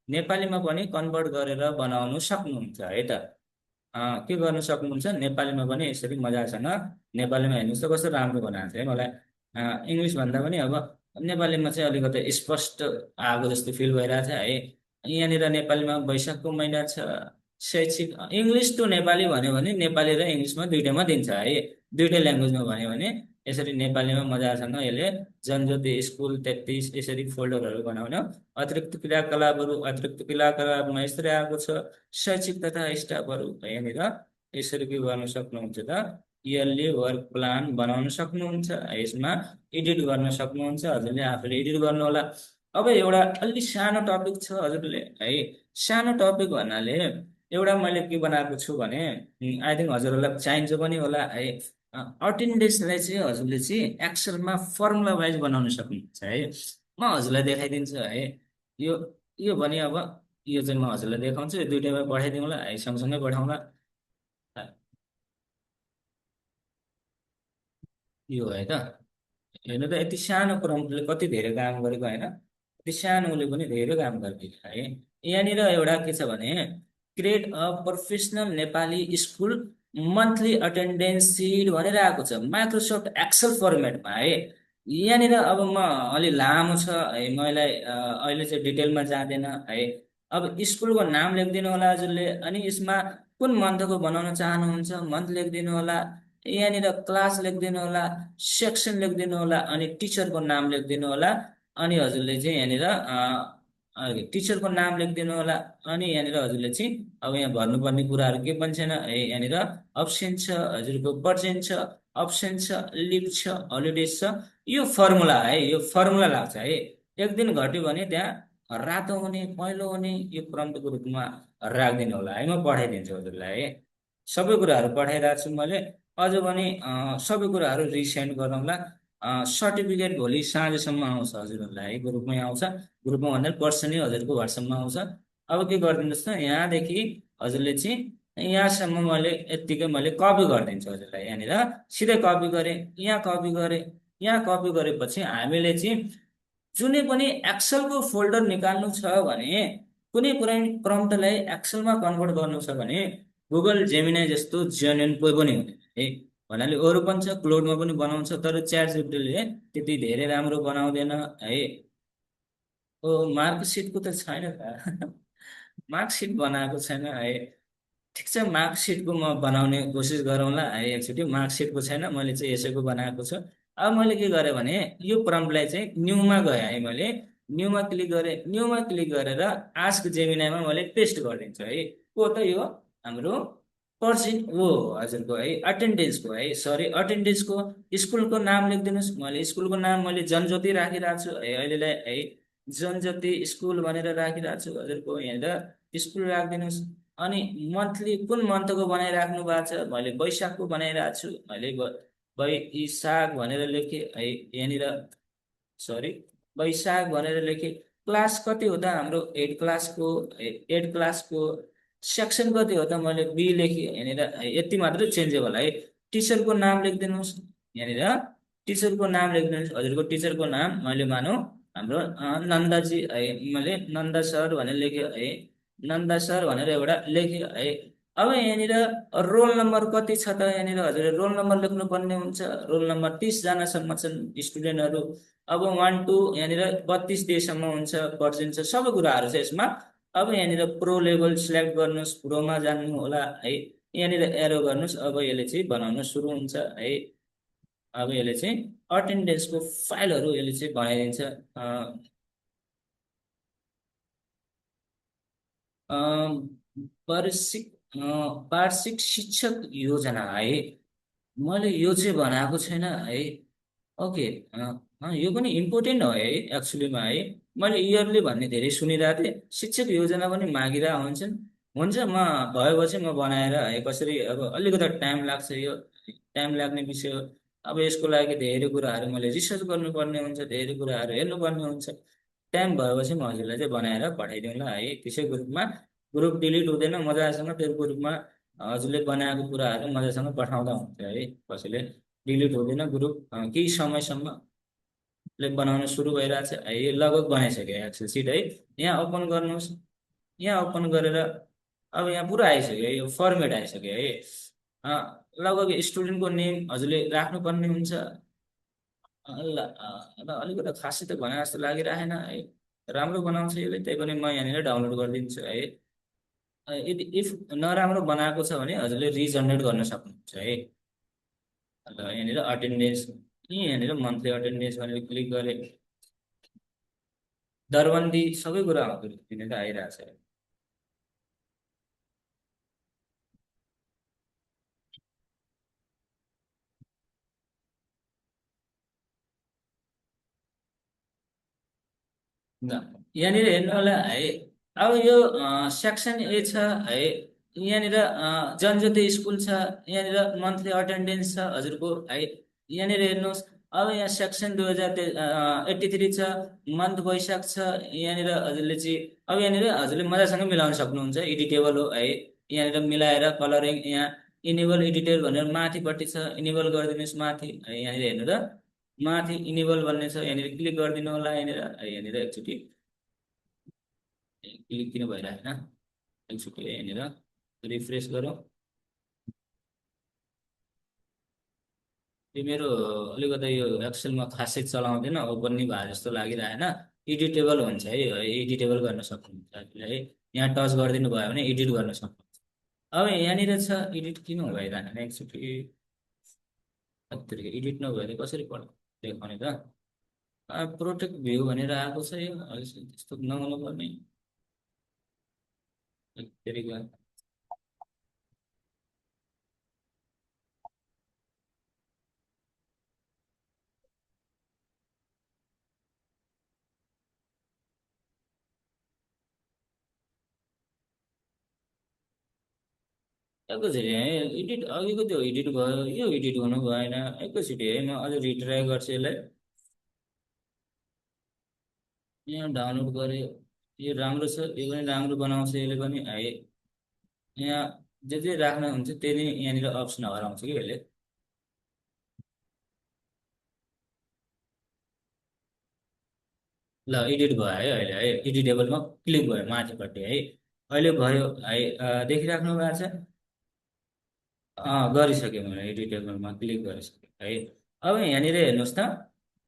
नेपालीमा पनि कन्भर्ट गरेर बनाउनु सक्नुहुन्छ है त। के गर्न सक्नुहुन्छ नेपालीमा पनि यसरी मजासँग नेपालीमा हेर्नुहोस् त कस्तो राम्रो बनाएको छ है मलाई। इङ्ग्लिस भन्दा पनि अब नेपालीमा चाहिँ अलिकति स्पष्ट आएको जस्तो फिल भइरहेको छ है। यहाँनिर नेपालीमा वैशाखको महिना छ, शैक्षिक इङ्ग्लिस टु नेपाली भन्यो भने नेपाली र इङ्ग्लिसमा दुइटामा दिन्छ है। दुइटै ल्याङ्ग्वेजमा भन्यो भने यसरी नेपालीमा मजासँग यसले जनज्योति स्कुल 33 यसरी फोल्डरहरू बनाउन। अतिरिक्त क्रियाकलापमा यसरी आएको छ। शैक्षिक तथा स्टाफहरू यहाँनिर यसरी के गर्न सक्नुहुन्छ त इयरली वर्क प्लान बनाउन सक्नुहुन्छ। यसमा एडिट गर्न सक्नुहुन्छ। हजुरले आफूले एडिट गर्नु होला। अब एउटा अलि सानो टपिक छ हजुरले है। सानो टपिक भन्नाले एउटा मैले के बनाएको छु भने आई थिङ्क हजुरहरूलाई चाहिन्छ पनि होला है। अटेन्डेन्सलाई चाहिँ हजुरले चाहिँ एक्सेलमा फर्मुला वाइज बनाउन सक्नुहुन्छ है। म हजुरलाई देखाइदिन्छु है। यो यो भने अब यो चाहिँ म हजुरलाई देखाउँछु। यो दुइटैमा पठाइदिउँला है, सँगसँगै पठाउँला। यो है त। हेर्नु त यति सानो प्रम्प्टले कति धेरै काम गरेको होइन। यति सानोले पनि धेरै काम गरिदिन्छ है। यहाँनिर एउटा के छ भने create a professional Nepali school monthly attendance sheet भनेर आएको छ माइक्रोसफ्ट एक्सेल फर्मेटमा है। यहाँनिर अब म अलि लामो छ है, मैले अहिले चाहिँ डिटेलमा जाँदैन है। अब स्कुलको नाम लेखिदिनु होला हजुरले, अनि यसमा कुन मन्थको बनाउन चाहनुहुन्छ मन्थ लेखिदिनु होला। यहाँनिर क्लास लेखिदिनु होला, सेक्सन लेखिदिनु होला, अनि टिचरको नाम लेखिदिनु होला। अनि हजुरले चाहिँ यहाँनिर टिचरको नाम लेखिदिनु होला। अनि यहाँनिर हजुरले चाहिँ अब यहाँ भर्नुपर्ने कुराहरू के पनि छैन है। यहाँनिर अब्सेन्ट छ, हजुरको पर्सेन्ट छ, अब्सेन्ट छ, लिभ छ, हलिडेज छ। यो फर्मुला है, यो फर्मुला लाग्छ है। एक दिन घट्यो भने त्यहाँ रातो हुने पहेँलो हुने यो प्रम्प्टको रूपमा राखिदिनु होला है। म पठाइदिन्छु हजुरलाई है। सबै कुराहरू पठाइरहेको छु मैले। अझ पनि सबै कुराहरू रिसेन्ड गरौँला। सर्टिफिकेट भोलि साँझसम्म आउँछ हजुरहरूलाई है, ग्रुपमै आउँछ। ग्रुपमा भन्दा पर्सनली हजुरको वाट्सएपमा आउँछ। अब के गरिदिनुहोस् त यहाँदेखि हजुरले चाहिँ यहाँसम्म मैले यत्तिकै मैले कपी गरिदिन्छु हजुरलाई। यहाँनिर सिधै कपी गरेँ, यहाँ कपी गरेँ, यहाँ कपी गरेपछि हामीले चाहिँ जुनै पनि एक्सेलको फोल्डर निकाल्नु छ भने कुनै कुनै प्रम्प्टलाई एक्सेलमा कन्भर्ट गर्नु छ भने गुगल जेमिनाई जस्तो जेन्युन कोही पनि हुँदैन है। भन्नाले अरू पनि छ, क्लाउडमा पनि बनाउँछ, तर च्याट जिपिटीले त्यति धेरै राम्रो बनाउँदैन है। ओ मार्कसिटको त छैन त। मार्कसिट बनाएको छैन है। ठिक छ, मार्कसिटको म बनाउने कोसिस गरौँला है। एकचोटि मार्कसिटको छैन, मैले चाहिँ यसैको बनाएको छु। अब मैले के गरेँ भने यो प्रम्प्टलाई चाहिँ न्यूमा गएँ है। मैले न्यूमा क्लिक गरेँ। न्यूमा क्लिक गरेर आस्क जेमिनाईमा मैले पेस्ट गरिदिन्छु है। को त यो हाम्रो पर्सेन्ट हो हजुरको है, अटेन्डेन्सको है, सरी अटेन्डेन्सको। स्कुलको नाम लेखिदिनुहोस्। मैले स्कुलको नाम मैले जनज्योति राखिरहेको छु है अहिलेलाई है। जनज्योति स्कुल भनेर राखिरहेको छु हजुरको। यहाँनिर स्कुल राखिदिनुहोस्। अनि मन्थली कुन मन्थको बनाइराख्नु भएको छ, मैले वैशाखको बनाइरहेको छु। मैले वैशाख भनेर लेखेँ है। यहाँनिर सरी वैशाख भनेर लेखेँ। क्लास कति हो त हाम्रो 8 क्लासको, 8 क्लासको। सेक्सन कति हो त मैले बी लेखेँ। यहाँनिर यति मात्रै चेन्जेबल है। टिचरको नाम लेखिदिनुहोस्। यहाँनिर टिचरको नाम लेखिदिनुहोस्। हजुरको टिचरको नाम मैले मानौँ हाम्रो नन्दाजी है। मैले नन्दा सर भनेर लेखेँ है। नन्दा सर भनेर एउटा लेखेँ है। अब यहाँनिर रोल नम्बर कति छ त यहाँनिर हजुरले रोल नम्बर लेख्नु पर्ने हुन्छ। रोल नम्बर 30जनासम्म छन् स्टुडेन्टहरू। अब 1 to यहाँनिर 32 डेसम्म हुन्छ, पर्सेन्ट छ, सबै कुराहरू छ यसमा। अब यहाँनिर प्रो लेभल सिलेक्ट गर्नुहोस्, प्रोमा जान्नु होला है। यहाँनिर एरो गर्नुहोस्, अब यसले चाहिँ बनाउन सुरु हुन्छ है। अब यसले चाहिँ अटेन्डेन्सको फाइलहरू यसले चाहिँ बनाइदिन्छ। अम, वार्षिक वार्षिक शिक्षक योजना है। मैले यो चाहिँ बनाएको छैन है। ओके। यो पनि इम्पोर्टेन्ट हो है एक्चुलीमा है। मैले इयरली भन्ने धेरै सुनिरहेको थिएँ, शिक्षक योजना पनि मागिरहेको हुन्छन्। हुन्छ, म भएपछि म बनाएर है कसरी, अब अलिकति टाइम लाग्छ, यो टाइम लाग्ने विषय हो। अब यसको लागि धेरै कुराहरू मैले रिसर्च गर्नुपर्ने हुन्छ, धेरै कुराहरू हेर्नुपर्ने हुन्छ। टाइम भएपछि म हजुरलाई चाहिँ बनाएर पठाइदिउँला है, त्यसै ग्रुपमा। ग्रुप डिलिट हुँदैन, मजासँग त्यो ग्रुपमा हजुरले बनाएको कुराहरू मजासँग पठाउँदा हुन्छ है। कसैले डिलिट हुँदैन ग्रुप। केही समयसम्म बनाउन सुरु भइरहेछ है। यो लगभग बनाइसक्यो एक्सेल सिट है। यहाँ ओपन गर्नुहोस्। यहाँ ओपन गरेर अब यहाँ पुरा आइसक्यो है, यो फर्मेट आइसक्यो है। लगभग स्टुडेन्टको नेम हजुरले राख्नुपर्ने हुन्छ। ल अलिकति खासै त भने जस्तो लागिरहेन है। राम्रो बनाउँछ यसले, त्यही पनि म यहाँनिर डाउनलोड गरिदिन्छु है। यदि इफ नराम्रो बनाएको छ भने हजुरले रिजनरेट गर्न सक्नुहुन्छ है। अन्त यहाँनिर अटेन्डेन्स, यहाँनिर मन्थली अटेन्डेन्स भनेर क्लिक गरे, दरबन्दी सबै कुरा यहाँनिर आइरहेछ है। ल यहाँनिर हेर्नु होला है। अब यो सेक्सन ए छ है। यहाँनिर जनज्योति स्कुल छ। यहाँनिर मन्थली अटेन्डेन्स छ हजुरको है। यहाँनिर हेर्नुहोस्। अब यहाँ सेक्सन 2083 छ, मन्थ वैशाख छ। यहाँनिर हजुरले चाहिँ अब यहाँनिर हजुरले मजासँग मिलाउन सक्नुहुन्छ, एडिटेबल हो है। यहाँनिर मिलाएर कलरिङ, यहाँ इनेबल एडिटर भनेर माथिपट्टि छ, इनेबल गरिदिनुहोस् माथि है। यहाँनिर हेर्नु त, माथि इनेबल भन्ने छ, यहाँनिर क्लिक गरिदिनु होला। यहाँनिर एकचोटि क्लिक किन भइरहेन, एकचोटि यहाँनिर रिफ्रेस गरौँ। यो मेरो अलिकति यो एक्सेलमा खासै चलाउँदैन, ओपन नि भए जस्तो लागिरहेन। एडिटेबल हुन्छ है, एडिटेबल गर्न सक्नुहुन्छ आफूले है। यहाँ टच गरिदिनु भयो भने एडिट गर्न सक्नुहुन्छ। अब यहाँनिर छ एडिट किन भइरहेन, एकचोटि एडिट नभएर कसरी पढ देखाउने त। प्रोटेक्ट भ्यू भनेर आएको छ, यो त्यस्तो नहुनु पर्ने। फेरि गयो। एकैचोटि है एडिट, अघिको त्यो एडिट भयो, यो एडिट गर्नु भएन। एकैचोटि है, म अझ रिट्राई गर्छु यसलाई। यहाँ डाउनलोड गरेँ, यो राम्रो छ, यो पनि राम्रो बनाउँछ यसले पनि है। यहाँ जे जे राख्नुहुन्छ त्यही नै यहाँनिर अप्सन हराउँछ कि यसले। ल एडिट भयो है अहिले है, एडिटेबलमा क्लिक भयो माथिपट्टि है। अहिले भयो है। देखिराख्नु भएको छ। गरिसकेँ मैले, एडिटेबलमा क्लिक गरिसकेँ है। अब यहाँनिर हेर्नुहोस् त,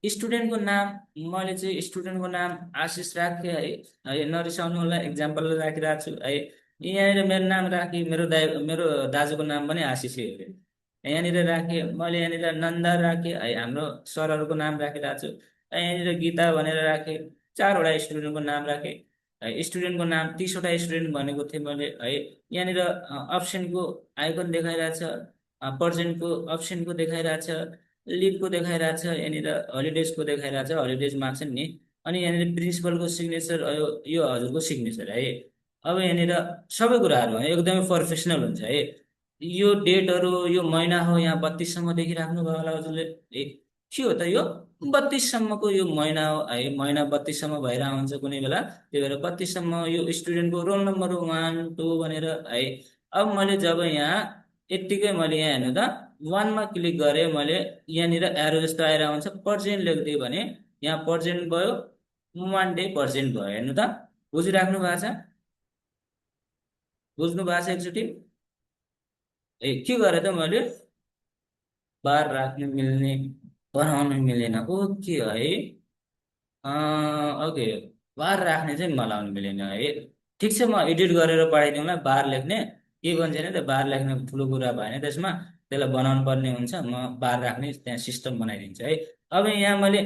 स्टुडेन्टको नाम, मैले चाहिँ स्टुडेन्टको नाम आशिष राखेँ है नरिसाउनु होला, इक्जाम्पल राखिरहेको छु है। यहाँनिर मेरो नाम राखेँ, मेरो दाजुको नाम पनि आशिषै हो अरे। यहाँनिर राखेँ मैले, यहाँनिर नन्दा राखेँ है, हाम्रो सरहरूको नाम राखिरहेको छु। यहाँनिर गीता भनेर राखेँ। 4वटा स्टुडेन्टको नाम राखेँ है। स्टुडेन्टको नाम 30वटा स्टुडेन्ट भनेको थिएँ मैले है। यहाँनिर अप्सनको आइकन देखाइरहेछ, पर्सेन्टको अप्सनको देखाइरहेछ, लिभको देखाइरहेछ, यहाँनिर हलिडेजको देखाइरहेछ, हलिडेज माग्छन् नि। अनि यहाँनिर प्रिन्सिपलको सिग्नेचर, यो हजुरको सिग्नेचर है। अब यहाँनिर सबै कुराहरू है एकदमै प्रोफेसनल हुन्छ है। यो डेटहरू, यो महिना हो, यहाँ 32सम्म देखिराख्नु भयो होला हजुरले है। के हो त यो 32सम्मको यो महिना हो है। महिना 32सम्म भइरहेको हुन्छ कुनै बेला, त्यही भएर 32सम्म यो स्टुडेन्टको रोल नम्बर 1 2 भनेर है। अब मैले जब यहाँ यत्तिकै मैले यहाँ हेर्नु त, 1मा क्लिक गरेँ मैले, यहाँनिर एरो जस्तो आइरहेको हुन्छ, पर्सेन्ट लेखिदिएँ भने यहाँ पर्सेन्ट भयो, 1 डे पर्सेन्ट भयो। हेर्नु त, बुझिराख्नु भएको छ, बुझ्नु भएको छ एकचोटि। है के गरेँ त मैले बार राख्न मिल्ने बनाउन मिलेन ओके है ओके बार राख्ने चाहिँ मलाई आउनु मिलेन है ठिक छ म एडिट गरेर पठाइदिउँला बार लेख्ने के भन्छ नि त बार लेख्ने ठुलो कुरा भएन त्यसमा त्यसलाई बनाउनु पर्ने हुन्छ म बार राख्ने त्यहाँ सिस्टम बनाइदिन्छु है अब यहाँ मैले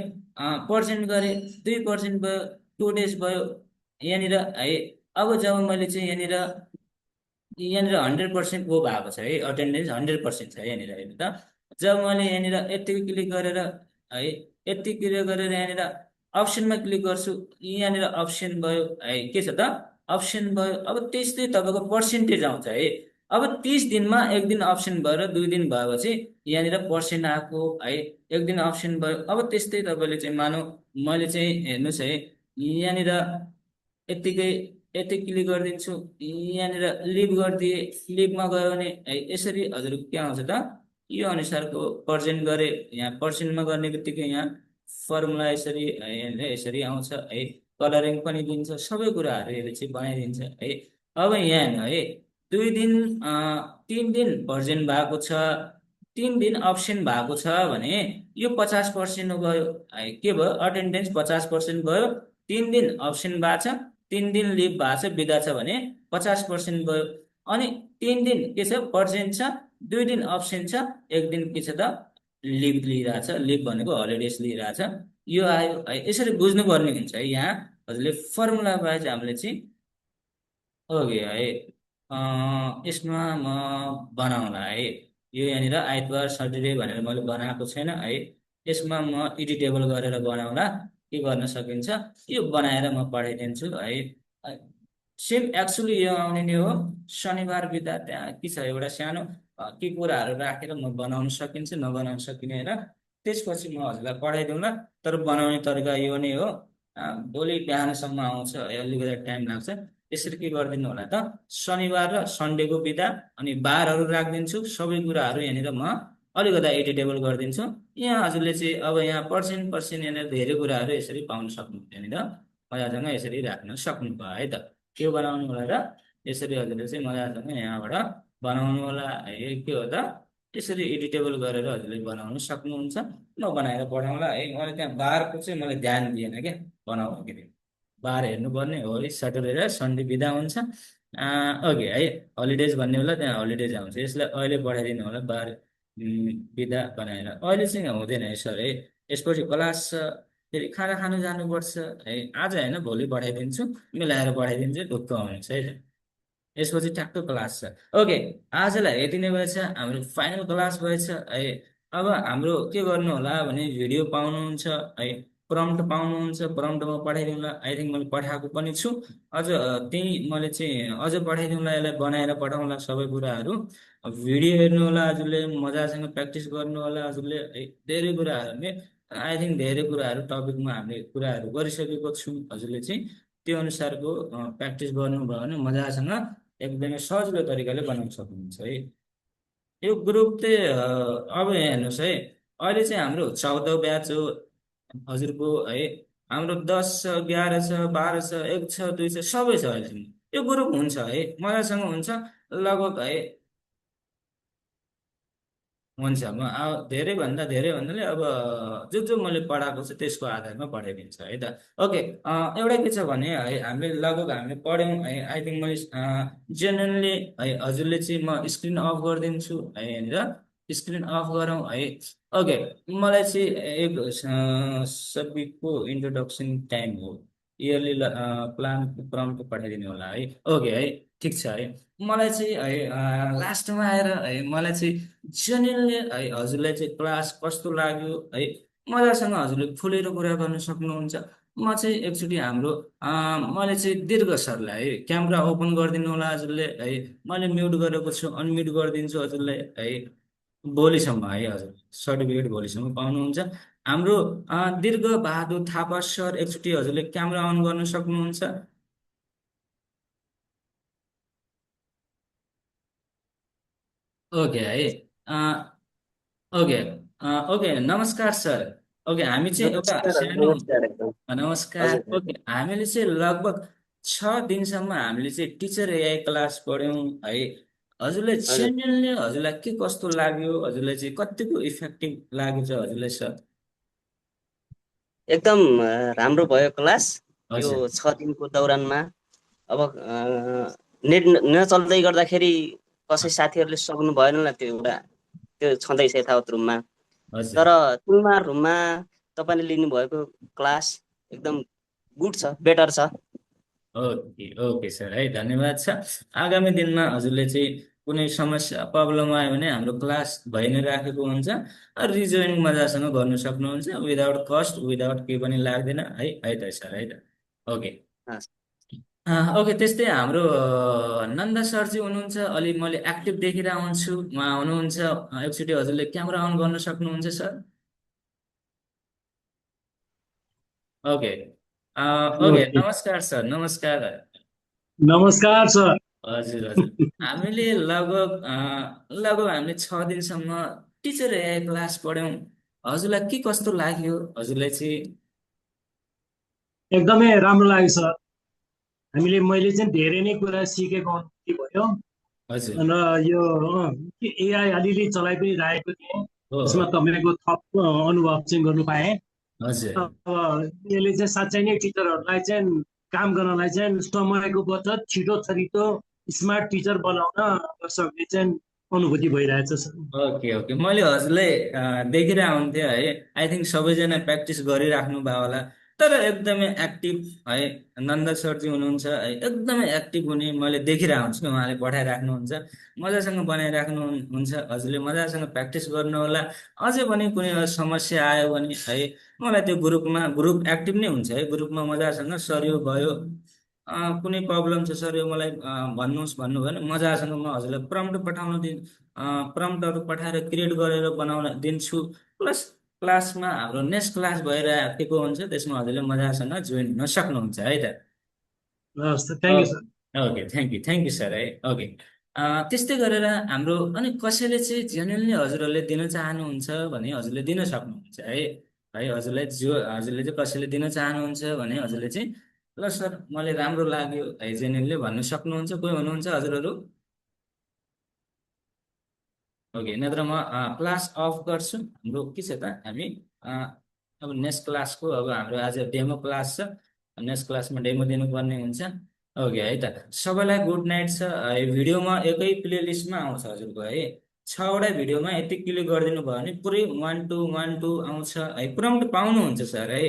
पर्सेन्ट गरेँ 2% भयो 2 डेज भयो यहाँनिर है अब जब मैले चाहिँ यहाँनिर 100% वो भएको छ है अटेन्डेन्स 100% छ यहाँनिर हेर्नु त जब मैले यहाँनिर यतिको क्लिक गरेर है यति क्लिक गरेर यहाँनिर अप्सनमा क्लिक गर्छु यहाँनिर अप्सन भयो है के छ त अप्सन भयो अब त्यस्तै तपाईँको पर्सेन्टेज आउँछ है अब 30 दिनमा एक दिन अप्सन भयो र 2 दिन भएपछि यहाँनिर पर्सेन्ट आएको है एक दिन अप्सन भयो अब त्यस्तै तपाईँले चाहिँ मानौ मैले चाहिँ हेर्नुहोस् है यहाँनिर यत्तिकै यति क्लिक गरिदिन्छु यहाँनिर लिभ गरिदिए लिभमा गयो भने है यसरी हजुर के आउँछ त यो अनुसारको पर्सेन्ट गरे यहाँ पर्सेन्टमा गर्ने बित्तिकै यहाँ फर्मुला यसरी है यसरी आउँछ है कलरिङ पनि दिन्छ सबै कुराहरू यसले चाहिँ बनाइदिन्छ है अब यहाँ हेर्नु है 2 दिन 3 दिन पर्सेन्ट भएको छ 3 दिन अप्सन भएको छ भने यो 50% भयो है के भयो अटेन्डेन्स 50% भयो 3 दिन अप्सन भएको छ 3 दिन लिभ भएको छ बिदा छ भने 50% भयो अनि 3 दिन के छ पर्सेन्ट छ 2 दिन अप्सन छ एक दिन के छ त लिभ लिइरहेछ लिभ भनेको हलिडेज लिइरहेछ यो आयो है यसरी बुझ्नुपर्ने हुन्छ है यहाँ हजुरले फर्मुला बाहेक हामीले चाहिँ ओके है यसमा म बनाउँला है यो यहाँनिर आइतबार सटरडे भनेर मैले बनाएको छैन है यसमा म एडिटेबल गरेर बनाउँला के गर्न सकिन्छ यो बनाएर म पठाइदिन्छु है सेम एक्चुली यो आउने नै हो शनिबार बिदा त्यहाँ के छ एउटा सानो के कुराहरू राखेर म बनाउन सकिन्छ नबनाउन सकिने होइन त्यसपछि म हजुरलाई पठाइदिउँला तर बनाउने तरिका यो नै हो भोलि बिहानसम्म आउँछ है अलिकति टाइम लाग्छ यसरी के गरिदिनु होला त शनिबार र सन्डेको बिदा अनि बारहरू राखिदिन्छु सबै कुराहरू यहाँनिर म अलिकति एडिटेबल गरिदिन्छु यहाँ हजुरले चाहिँ अब यहाँ पर्सेन्ट पर्सेन्ट यहाँनिर धेरै कुराहरू यसरी पाउन सक्नुहुन्छ यहाँनिर मजासँग यसरी राख्न सक्नुभयो है त त्यो बनाउनु होला र यसरी हजुरले चाहिँ मजासँग यहाँबाट बनाउनु होला है के हो त यसरी एडिटेबल गरेर हजुरले बनाउन सक्नुहुन्छ म बनाएर पठाउँला है मैले त्यहाँ बारको चाहिँ मैले ध्यान दिएन क्या बनाउँदाखेरि बार हेर्नुपर्ने हो है सटरडे र सन्डे बिदा हुन्छ ओके है हलिडेज भन्ने होला त्यहाँ हलिडेज आउँछ यसलाई अहिले पठाइदिनु होला बार बिदा बनाएर अहिले चाहिँ हुँदैन है सर है यसपछि क्लास छ फेरि खाना खानु जानुपर्छ है आज होइन भोलि पठाइदिन्छु मिलाएर पठाइदिन्छु ढुक्क हुनुहुन्छ है यसपछि ट्याक्क क्लास छ ओके आजलाई यति नै भएछ हाम्रो फाइनल क्लास भएछ है अब हाम्रो के गर्नु होला भने भिडियो पाउनुहुन्छ है प्रम्प्ट पाउनुहुन्छ प्रम्प्टमा पठाइदिउँला आई थिङ्क मैले पठाएको पनि छु अझ त्यही मैले चाहिँ अझ पठाइदिउँला यसलाई बनाएर पठाउँला सबै कुराहरू भिडियो हेर्नु होला हजुरले मजासँग प्र्याक्टिस गर्नु होला हजुरले है धेरै कुराहरूले आई थिङ्क धेरै कुराहरू टपिकमा हामीले कुराहरू गरिसकेको छौँ हजुरले चाहिँ त्यो अनुसारको प्र्याक्टिस गर्नुभयो भने मजासँग एकदमै सजिलो तरिकाले बनाउन सक्नुहुन्छ है यो ग्रुप चाहिँ अब यहाँ हेर्नुहोस् है अहिले चाहिँ हाम्रो 14 ब्याच हो हजुरको है हाम्रो 10 छ 11 छ 12 छ 1 छ 2 छ सबै छ अहिले यो ग्रुप हुन्छ है मजासँग हुन्छ लगभग है हुन्छ म अब धेरैभन्दा धेरै भन्नाले अब जो जो मैले पढाएको छु त्यसको आधारमा पठाइदिन्छ है त ओके एउटा के छ भने है हामीले लगभग हामीले पढ्यौँ है आई थिङ्क मैले जेनरली है हजुरले चाहिँ म स्क्रिन अफ गरिदिन्छु है यहाँनिर स्क्रिन अफ गरौँ है ओके मलाई चाहिँ एक सब्जेक्टको इन्ट्रोडक्सन टाइम हो इयरली प्लान प्रम्प्ट पठाइदिनु होला है ओके है ठिक छ है मलाई चाहिँ है लास्टमा आएर है मलाई चाहिँ जेन्युनली है हजुरलाई चाहिँ क्लास कस्तो लाग्यो है मजासँग हजुरले खुलेर कुरा गर्न सक्नुहुन्छ म चाहिँ एकचोटि हाम्रो मैले चाहिँ दीर्घ सरलाई है क्यामेरा ओपन गरिदिनु होला हजुरले है मैले म्युट गरेको छु अनम्युट गरिदिन्छु हजुरलाई है भोलिसम्म है हजुर सर्टिफिकेट भोलिसम्म पाउनुहुन्छ हाम्रो दीर्घ बहादुर थापा सर एकचोटि हजुरले क्यामेरा अन गर्न सक्नुहुन्छ ओके है ओके ओके नमस्कार सर ओके हामी चाहिँ एउटा नमस्कार हजुर सानो नमस्कार एकदम नमस्कार हजुर ओके हामीले चाहिँ लगभग 6 दिनसम्म हामीले चाहिँ टिचर एआई क्लास पढ्यौँ है हजुरलाई हजुर च्यानलले हजुरलाई के कस्तो लाग्यो, हजुरलाई चाहिँ कतिको इफेक्टिभ लागेको छ हजुरलाई सर? एकदम राम्रो भयो क्लास। यो हजुर 6 दिनको दौरानमा अब नेट नचल्दै गर्दाखेरि कसै साथीहरूले सक्नु भएन होला, त्यो एउटा त्यो छँदैछ यथावत रूममा। तर हजुर। तुलना रूममा तपाईँले लिनुभएको क्लास एकदम गुड छ, बेटर छ। ओके ओके सर है, धन्यवाद छ। आगामी दिनमा हजुरले चाहिँ कुनै समस्या प्रब्लम आयो भने हाम्रो क्लास भइ नै राखेको हुन्छ, रिजोइन मजासँग गर्नु सक्नुहुन्छ, विदाउट कस्ट, विदाउट केही पनि लाग्दैन है, है त सर, है त। ओके। हस्। ओके, त्यस्तै हाम्रो नन्दा सर चाहिँ हुनुहुन्छ, अलि मैले एक्टिभ देखिरहेको हुन्छु, उहाँ हुनुहुन्छ। एकचोटि हजुरले क्यामेरा अन गर्न सक्नुहुन्छ सर? ओके। Okay, okay. नमस्कार सर, नमस्कार। नमस्कार सर। हजुर हजुर। हामीले लगभग हामीले 6 दिनसम्म टिचर एआई क्लास पढ्यौँ। हजुरलाई के कस्तो लाग्यो, हजुरलाई चाहिँ? एकदमै राम्रो लाग्यो सर। मैले चाहिँ धेरै नै कुरा सिकेको अनुभूति भयो। हजुर। र यो एआई अलिअलि चलाइ पनि राखेको थिएँ, हो त्यसमा हो। तपाईँको थप अनुभव चाहिँ गर्नु पाएँ। हजुर अब यसले चाहिँ साँच्चै नै टिचरहरूलाई चाहिँ काम गर्नलाई चाहिँ समयको बचत, छिटो छरितो स्मार्ट टिचर बनाउन सक्ने चाहिँ अनुभूति भइरहेछ सर। ओके ओके, मैले हजुरलाई देखिरहेको हुन्थेँ है। आई थिङ्क सबैजना प्र्याक्टिस गरिराख्नु भयो होला। तर एकदमै एक्टिभ है, नन्द सरजी हुनुहुन्छ है, एकदमै एक्टिभ हुने मैले देखिरहेको हुन्छु कि उहाँले पठाइराख्नुहुन्छ, मजासँग बनाइराख्नु हुन्छ। हजुरले मजासँग प्र्याक्टिस गर्नु होला। अझै पनि कुनै समस्या आयो भने है, मलाई त्यो ग्रुप एक्टिभ नै हुन्छ है, ग्रुपमा मजासँग सर यो भयो, कुनै प्रब्लम छ सर यो मलाई भन्नुहोस् भन्नुभयो भने मजासँग म हजुरलाई प्रम्प्ट पठाउन प्रम्प्टहरू पठाएर क्रिएट गरेर बनाउन दिन्छु। प्लस क्लासमा हाम्रो नेक्स्ट क्लास भइरहेको हुन्छ, त्यसमा हजुरले मजासँग जोइन हुन सक्नुहुन्छ है त। हस् त, thank you sir. Okay okay, thank you sir है। ओके। त्यस्तै गरेर हाम्रो अनि कसैले चाहिँ जेन्युनली हजुरहरूले दिन चाहनुहुन्छ भने हजुरले दिन सक्नुहुन्छ है। है हजुरलाई हजुरले चाहिँ कसैले दिन चाहनुहुन्छ भने हजुरले चाहिँ ल सर मलाई राम्रो लाग्यो है जेन्युनली भन्नु सक्नुहुन्छ। कोही हुनुहुन्छ हजुरहरू? ओके, नत्र म क्लास अफ गर्छु। हाम्रो के छ त, हामी अ, अब नेक्स्ट क्लासको अब हाम्रो आज डेमो क्लास छ, नेक्स्ट क्लासमा डेमो दिनुपर्ने हुन्छ। ओके है त, सबैलाई गुड नाइट छ है। भिडियोमा एकै प्लेलिस्टमा आउँछ हजुरको है, 6वटा भिडियोमा यति क्लिक गरिदिनु भयो भने पुरै 1 2 1 2 आउँछ है, प्रम्प्ट पाउनुहुन्छ सर है।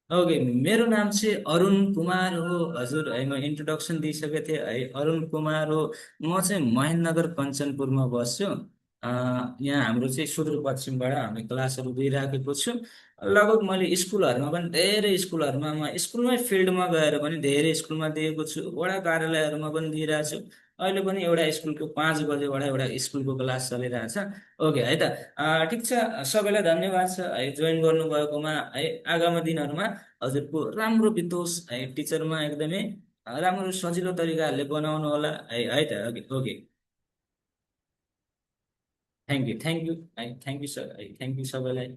ओके, मेरो नाम चाहिँ अरुण कुमार हो हजुर है, म इन्ट्रोडक्सन दिइसकेको थिएँ है, अरुण कुमार हो। म चाहिँ महेन्द्रनगर कञ्चनपुरमा बस्छु। यहाँ हाम्रो चाहिँ सुदूरपश्चिमबाट हामी क्लासहरू दिइराखेको छु। लगभग मैले स्कुलहरूमा पनि धेरै स्कुलहरूमा म स्कुलमै फिल्डमा गएर पनि धेरै स्कुलमा दिएको छु, वडा कार्यालयहरूमा पनि दिइरहेको छु। अहिले पनि एउटा स्कुलको 5 बजेबाट एउटा स्कुलको क्लास चलिरहेछ। ओके है त। ठिक छ, सबैलाई धन्यवाद छ है जोइन गर्नुभएकोमा है। आगामी दिनहरूमा हजुरको राम्रो बितोस् है, टिचरमा एकदमै राम्रो सजिलो तरिकाहरूले बनाउनु होला है, है त। ओके ओके, थ्याङ्क यू है, थ्याङ्क यू सर है, थ्याङ्क यू सबैलाई।